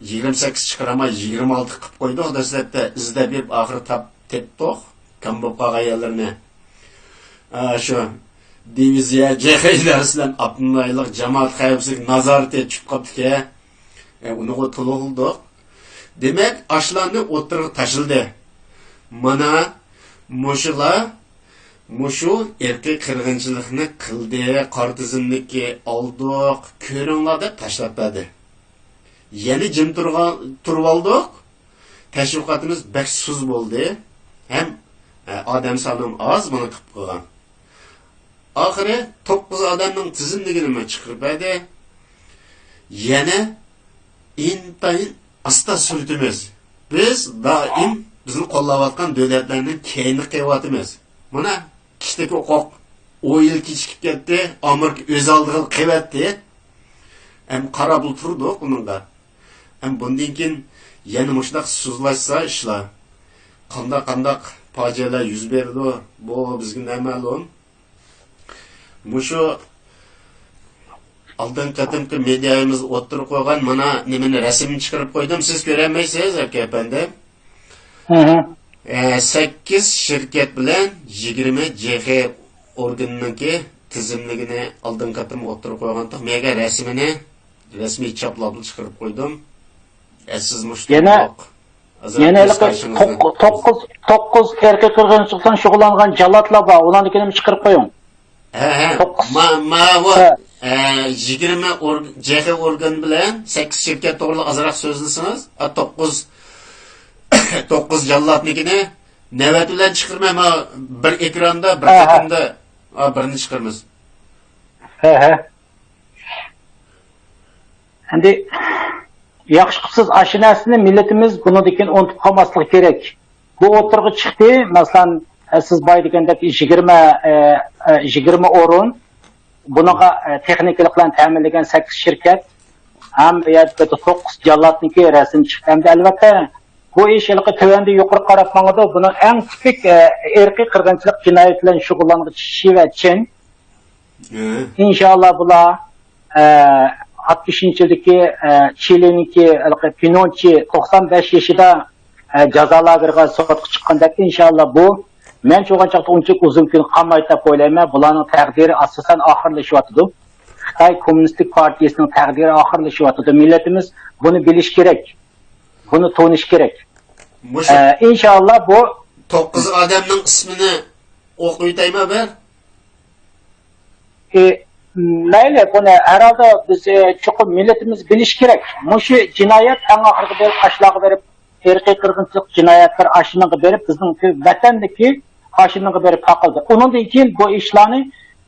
28 chiqaramay 26 qilib qo'ydik. Dastlabda izlab berib oxiri tepdik. Kam bo'lib qolgan yerlarni. Shu diviziya JX'lardan Abdullaylik jamoat xavfsizlik nazorati tushib qoldi. Uni to'lg'ildik. Demak, ashlarni o'tirib tashildi. Mana mushu erkak qirg'inchilikni qildi, qora tizimlikka oldik, ko'ringlar deb tashlab berdi. Yana jim turib oldik. Tashviqotimiz bak suz bo'ldi. Ham odam soni oz buni qilib qo'ygan. Oxiri 9 odamning tizimligini chiqarib berdi. Yana intayin asta surtimiz. Biz doim bizni qo'llayotgan davlatlarning keyni qilyapmiz. Mana kishilik huquq 10 yil kechikib ketdi, Amerika o'z oldiga qilyapti. Ham qarab turdik bunga. Hem bundan keyin yana mushundoq so'zlashsa ishlar qandaq fojialar yuz berdi, bu bizga noma'lum. Mushu oldin qatimki mediayimiz o'ttirib qo'ygan mana nimani rasmini chiqarib qo'ydim, siz ko'rolmaysiz aka efendim. 8 şirket bilan 20 JX organınki tizimligini oldin qatim o'ttirib qo'ygan. Mega rasmini rasmiy choplab chiqarib qo'ydim. Siz mushtoq yana 9 erkek qirg'inchilikdan shug'ullangan jallatlar bor, ularnikini chiqarib qo'ying. Ma 20 JX organ bilan 8 şirket to'g'ri azroq so'zlasiniz. 9 jallatnikini navbat bilan chiqirmayman, bir ekranda bir qatimda birini chiqiramiz. Endi yaxshi qilsiz aşı narsani millatimiz bunidan unutib qolmasligi kerak. Bu o'tirg'i chiqdi, masalan, siz boy degandek 20 o'rin, bunaqa texnikalik bilan ta'minlangan 8 shirkat ham bu yerda 9 jallatniki rasm chiqdi. Endi albatta bu ish ilqi tövəndə yuqori qarab mangadi. Buning eng tipik irqiy qirg'inchilik jinoyat bilan shug'ullanuvchi Shiva Chin. İnşallah bular 60-yildagi Chiliniki Pinochet 95 yoshida jazolagirga sotga chiqqandek inshaalloh bu men cho'g'anchaqda uncha uzun kun qolmaydi deb o'ylayman. Bularning taqdiri asosan oxirlashyapti. Xitoy Kommunistik partiyasining taqdiri oxirlashyapti. Millatimiz buni bilish kerak. Bunu tonish kerak. İnşallah bu 9 odamning ismini o'qib o'taymi ben? Mayli, buni herhalde biz chuqur millatimiz bilish kerak. Mushu jinoyat eng oxirgi berib qashlarga berib, irqiy qirg'inchilik jinoyatlar ashiniga berib, bizning vatandagi ashiniga berib taqildi. Undan keyin bu ishlarni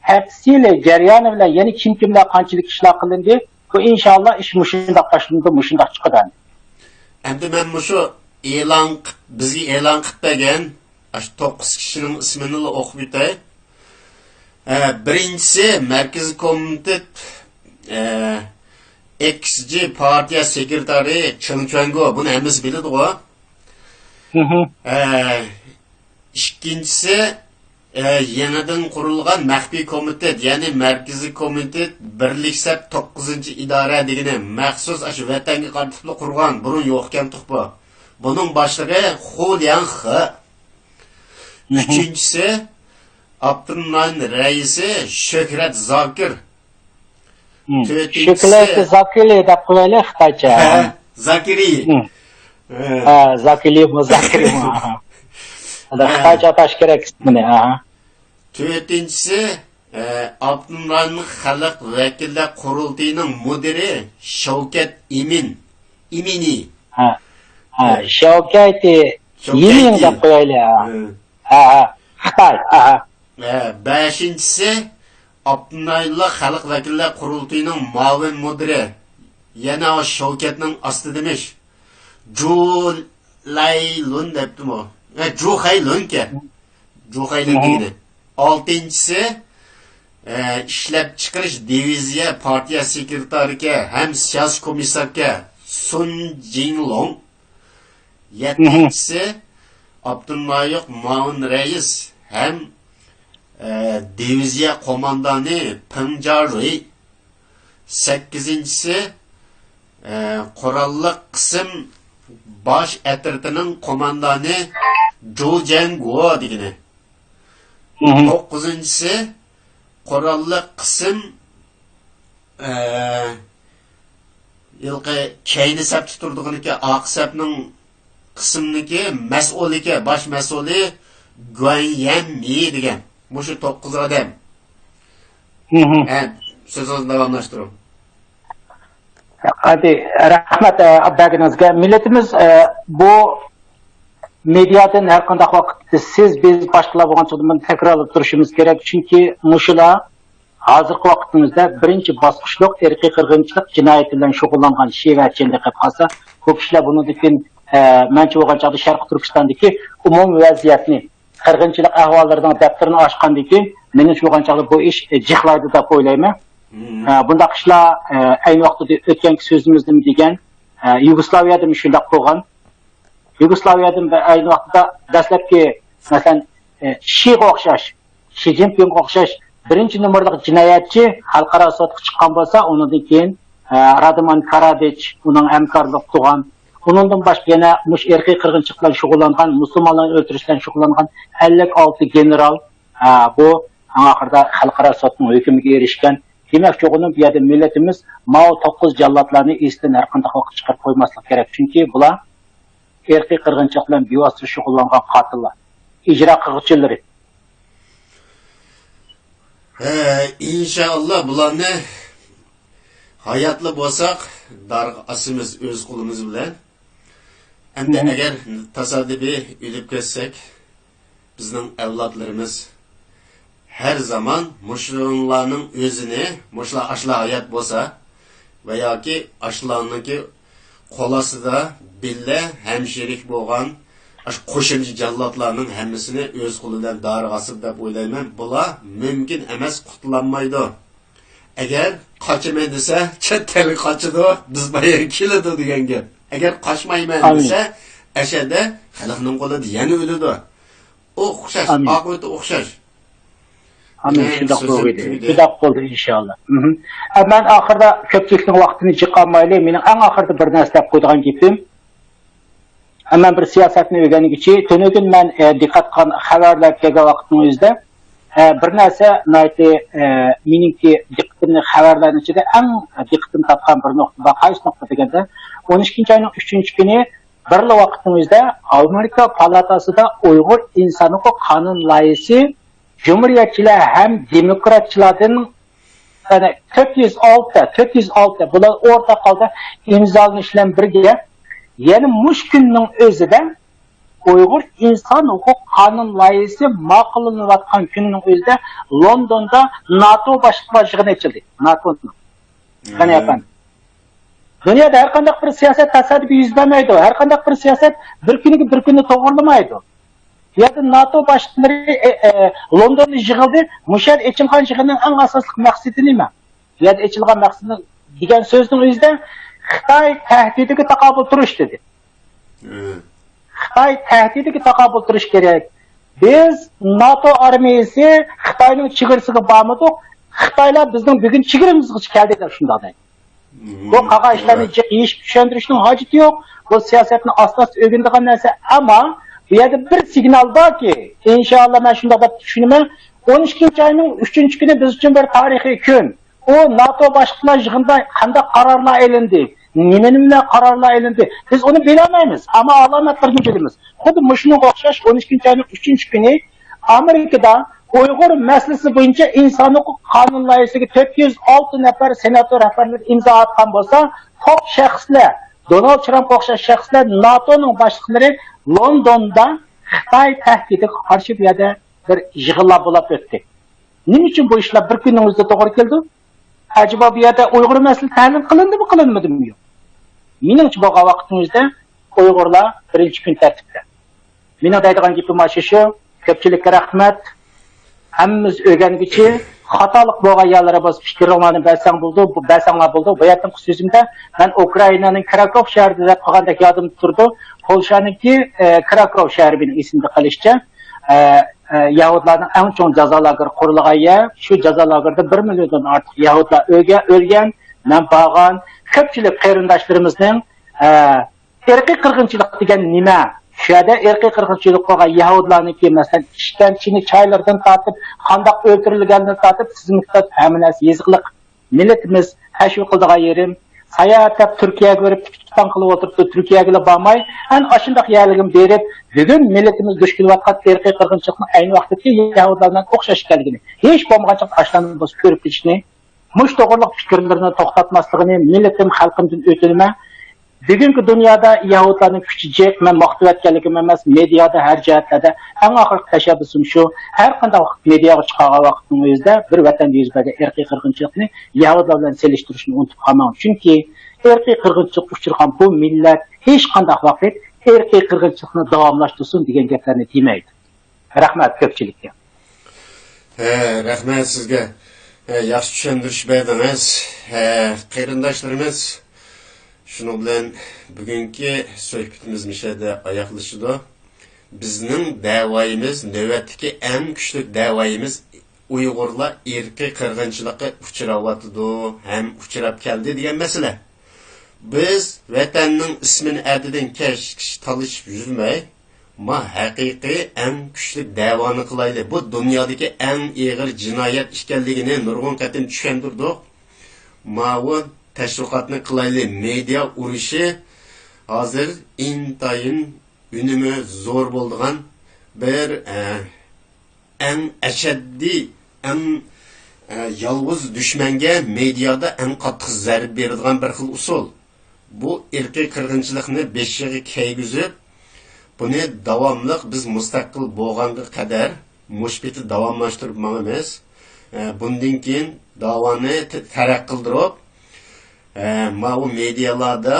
tafsili jarayoni bilan yana kimlar qanchalik ishlar qilindi, bu inshaalloh ish mushundoq boshlandi, mushundoq chiqadi. Endi men mushu bizga e'lon qilib bergan 9 kishining ismini o'qib o'tay. Birinchisi Markaziy komitet XG partiya sekretari Chilchongo, buni hammiz biladi-ku. İkincisi yenidan qurilgan maxfiy komitet, ya'ni Markaziy komitet birliksab 9-idora degani maxsus shu vatanga qarshi qurgan, burun yo'q ekan bu. Buning boshlig'i Xu Lianghe. Uchinchisi Abdurrahman raisi Shuhrat Zokir. Shuhrat Zokiri deb qo'yaylik Xitoycha. Zakiri. Zakiri. Xitoycha atash kerak ismini. To'rtinchisi Abdurrahman xalq vakillar qurultiyining mudiri Shavkat Imini. Shavkat Imini deb qo'yaylik. Xitoy. Beshinchisi Abdurrahman xalq vakillar qurultiyining muavin mudiri, yana o Shavkatning ostidamish. Ju Laylun debdimi? Ju Haylunka. Ju Haylun degani. Oltinchisi ishlab chiqarish diviziya partiya sekretariga ham siyosiy komissarga Sun Jinglong. Yettinchisi Abdurrahman muavin rais hem diviziya komandani Peng Jarui. 8-incisi qurolli qism bosh etirtining komandani Zhou Jianguo degani. 9-incisi qurolli qism ilqi kayni sabti turdig'iniki aqsabning qismniki mas'uliga bosh mas'uli Guanyan Mi degan. Bu shu 9 odam. So'zingizni davomlashtiring. Hadi rahmat abbaginizga. Millatimiz bu mediadan har qanday vaqtda siz biz boshqalar bo'lganchidan takrorlab turishimiz kerak, chunki mushular hozirgi vaqtimizda birinchi bosqichliq irqiy qirg'inchilik jinoyati bilan shug'ullangan shevachinlik qilib qolsa, ko'p kishilar bundan manchi bo'lganchaqda Sharq Turkistondagi umumiy vaziyatni, qirg'inchilik ahvollarining daftarini ochgandan keyin meni shu bo'lganchaqda bu ish jiqlaydi deb o'ylayman. Bunda qishlar ayni vaqtda o'tgan so'zimizda degan Yugoslaviyada shunday bo'lgan. Yugoslaviyada ayni vaqtda dastlabki masalan Shiga o'xshash, Shi Jinpingga o'xshash birinchi nomerlik jinoyatchi xalqaro sudga chiqqan bo'lsa, undan keyin Radman Karadich uning hamkorlik qilgan. Undan boshqa yana mush irqiy qirg'inchilik bilan shug'ullangan, musulmonlarni o'ldirish bilan shug'ullangan 56 general bu oxirida xalqaro sudning hukmiga erishgan. Demakki, o'g'lim bu yerda millatimiz Mao 9 jallodlarni esdan har qanday vaqt chiqarib qo'ymaslik kerak. Chunki bular irqiy qirg'inchilik bilan bevosita shug'ullangan qotillar, ijro qiluvchilari. İnşallah bularni hayatlı bo'lsak, darg'a asimiz o'z qo'limiz bilan. Endi agar tasodifiy o'lib ketsak, bizning avlodlarimiz her zaman mushrilarning o'zini, mushlar ashla hayat bo'lsa va yoki ashlarniki qo'lasida billa hamshirik bo'lgan qo'shimcha jallodlarning hammasini o'z qo'lidan darg'asib deb o'ylayman. Bular mumkin emas, qutlanmaydi. Agar qochaman desa, chet tili qochidi, biz bayon keladi degan gap. Agar qochmayman desa, ashada xalqning qo'lida yana o'ladi. O'xshash, oqibati o'xshash. Amin, shundoq bo'ldi. Shundoq bo'ldi inshaalloh. Men oxirida ko'pchilikning vaqtini chiqarmayli, mening eng oxirida bir narsa deb qo'ygan gapim. Men bir siyosatni o'rgangichi, tunugin men diqqat qilgan xabarlar kelgan vaqtning o'zida bir narsa meningki diqqatimni xabarlarning ichida eng diqqatimni topgan bir nuqta bor. Qaysi nuqta deganda 12-oyning 3-kuni birla vaqtning o'zida Amerika palatasida Uyg'ur inson huquq qonun loyihasi Cumhuriyetçiler hem demokratçılardan 406 bular orta kaldı imzalanışla birge yani muş günün özüde Uygur insan hukuk kanun layihisi maqullanıvatkan günün özüde London'da NATO başkanlığı açıldı. NATO'nun. Yani efendim. Dünyada her kandak bir siyaset tesadüfi yüzlemeydi. Her kandak bir siyaset bir günü doğrulamaydı. Yani NATO başkanları London'da yığıldı. Müşer Eçilgan yığının en asaslık maksidi neyme? Yani Eçilgan maksidi diyen sözün özünde Xitay tehdidiki takabül duruş dedi. Xitay tehdidiki takabül duruş gerek. Biz NATO armiyası Xitay'ın çığırısını bağmadık. Xitaylar bizim bugün çığırımızı geldiler şunda da. Bu kağa işlerini iş düşündürüşünün haceti yok. Bu siyasetin aslas ögündüğün neyse ama bu yerde bir signal var ki inşallah ben şunda da düşünmem 12. ayının 3. günü biz için bir tarihi gün. O NATO başkanlar yığında kanda kararlar elindi. Nimenimle kararlar elindi. Biz onu bilemeyiz ama alametlerini biliriz. Kudu muşunu okşaş 12. ayının 3. günü Amerika'da Uygur meselesi boyunca insan hukuk kanun layihəsiga 406 nefer senatör rəhbərlər imza atқан bolsa, top şəxslər, Donald Trump oxşaş şəxslər NATO'nun başlıqları London'da Xitay təhdidi qarşı bir yerdə bir yığınlar bulab ötdü. Nim üçün bu işlər bir günün özündə doğru geldi? Acaba bir yerdə Uygur meselesi təhlil qılındı mı, qılınmadı mı? Yox. Mening üçün bu vaqtimizdə Uygurlar birinci gün tərtibdə. Mening deydigan gapim şu, köpçülükə rəhmət. Hammamiz o'rgangichi xatolik bo'lgan yerlari biz fikrimlarni bersanglar bo'ldi. Bu yerdan so'zimda men Ukrainaning Krakow shahrida qolgandek yodim turdi. Polshaniki Krakow shahri bilan esimda qilishcha yahudlarning eng chong jazo lageri qurilgan yer. Shu jazo lagerida 1 milliondan ortiq yahudlar o'lgan, men borgan ko'pchilik qarindoshlarimizning irqiy qirg'inchilik degan nima? Şu yerda irqiy qirg'inchilik qilgan yahudlarniki masalan ishkanchini choylardan tortib, qandoq o'ldirilganini tortib, siznikda hamma narsa yezig'liq. Millatimiz tashviq qildigan yerim sayohat Turkiyaga borib tutan qilib o'tiribdi, Turkiyaga bormay, ana shundoq yerligim berib, bugun millatimiz duch kelayotgan irqiy qirg'inchilikni ayni vaqtdagi yahudlardan o'xshash ekanligini, hech bo'lmagancha ashlarni bosib ko'rib ketishni, mush to'g'riliq fikrlarini to'xtatmasligini millatim xalqimdan o'tinaman. Bugungi dunyoda Yahudlarning kuchi jek, men maqtab etganligim emas, mediada har jihatlarda eng oxirgi tashabbusim shu, har qanday vaqt mediaga chiqqan vaqtning o'zida bir vatanda yuz bergan irqiy qirg'inchilikni Yahudlar bilan selishtirishni unutib qolmang. Chunki irqiy qirg'inchilik uchirgan bu millat hech qanday vaqt irqiy qirg'inchilikni davomlashtirsin degan gaplarni demaydi. Rahmat ko'pchilikka. Rahmat sizga. Yaxshi tushundirish berdingiz. Qarindoshlarimiz Şunun bilan bugungi suhbatimiz mishada oyoqlashidi. Bizning da'voyimiz, navbatdagi eng kuchli da'voyimiz Uyg'urlar irqiy qirg'inchilikqa uchrayotdi, ham uchrab keldi degan masala. Biz vatanning ismini adidan kesh talishib yurmay, ma haqiqiy eng kuchli da'voni qilaylik. Bu dunyodagi eng og'ir jinoyat ekanligini nurg'un qatim tushuntirdik. Ma'vu tashviqotni qilaylik. Media urushi hozir intayin unumi zo'r bo'lgan bir eng ashaddiy, eng yolg'iz dushmanga mediada eng qattiq zarb beradigan bir xil usul. Bu irqiy qirg'inchilikni beshiga kaygizib, buni davomliq biz mustaqil bo'lganga qadar mushbiti davomlashtirib mangamiz. Bundan keyin davoni taraq qildirib, ma'u medialarda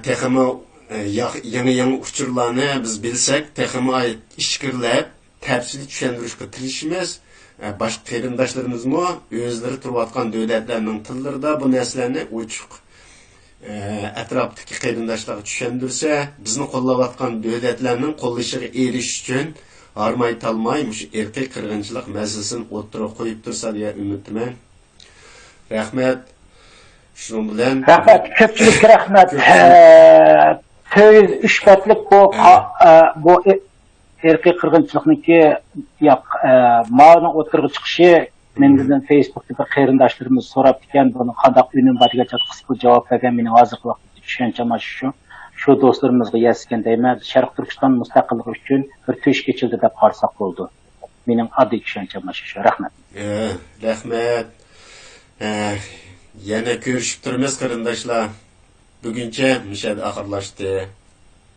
texmo yangi uchurlarni biz bilsak, texmo ishkirlab, tafsili tushuntirishga tirishimiz. Boshqa qarindoshlarimiz-mo o'zlari turayotgan davlatlarning tillarida bu narsalarni ochiq atrofdagi qarindoshlarga tushuntirsa, bizni qo'llayotgan davlatlarning qo'llashiga erishish uchun harmay talmay mush erkak qirg'inchilik masalasini o'tirib qo'yib tursa deya umiddaman. Rahmat. Shuning bilan rahmat, ko'pchilik rahmat. 3 qatlik bu erkek qirg'inchilikniki yo'q, ma'lum o'tirg'i chiqishi mendan Facebookda bir qarindoshlarimiz so'rab ekan, buni qanday unim borigacha qisqa javob bergan, meni hozir vaqtda tushuncham shu do'stlarimizga yaskan deyman. Sharq Turkiston mustaqilligi uchun bir to'sh kechildi deb qarsak bo'ldi. Mening oddiy tushuncham shu. Rahmat. Rahmat. Yana ko'rishib turamiz qarindoshlar. Buguncha mishad oxirlashdi.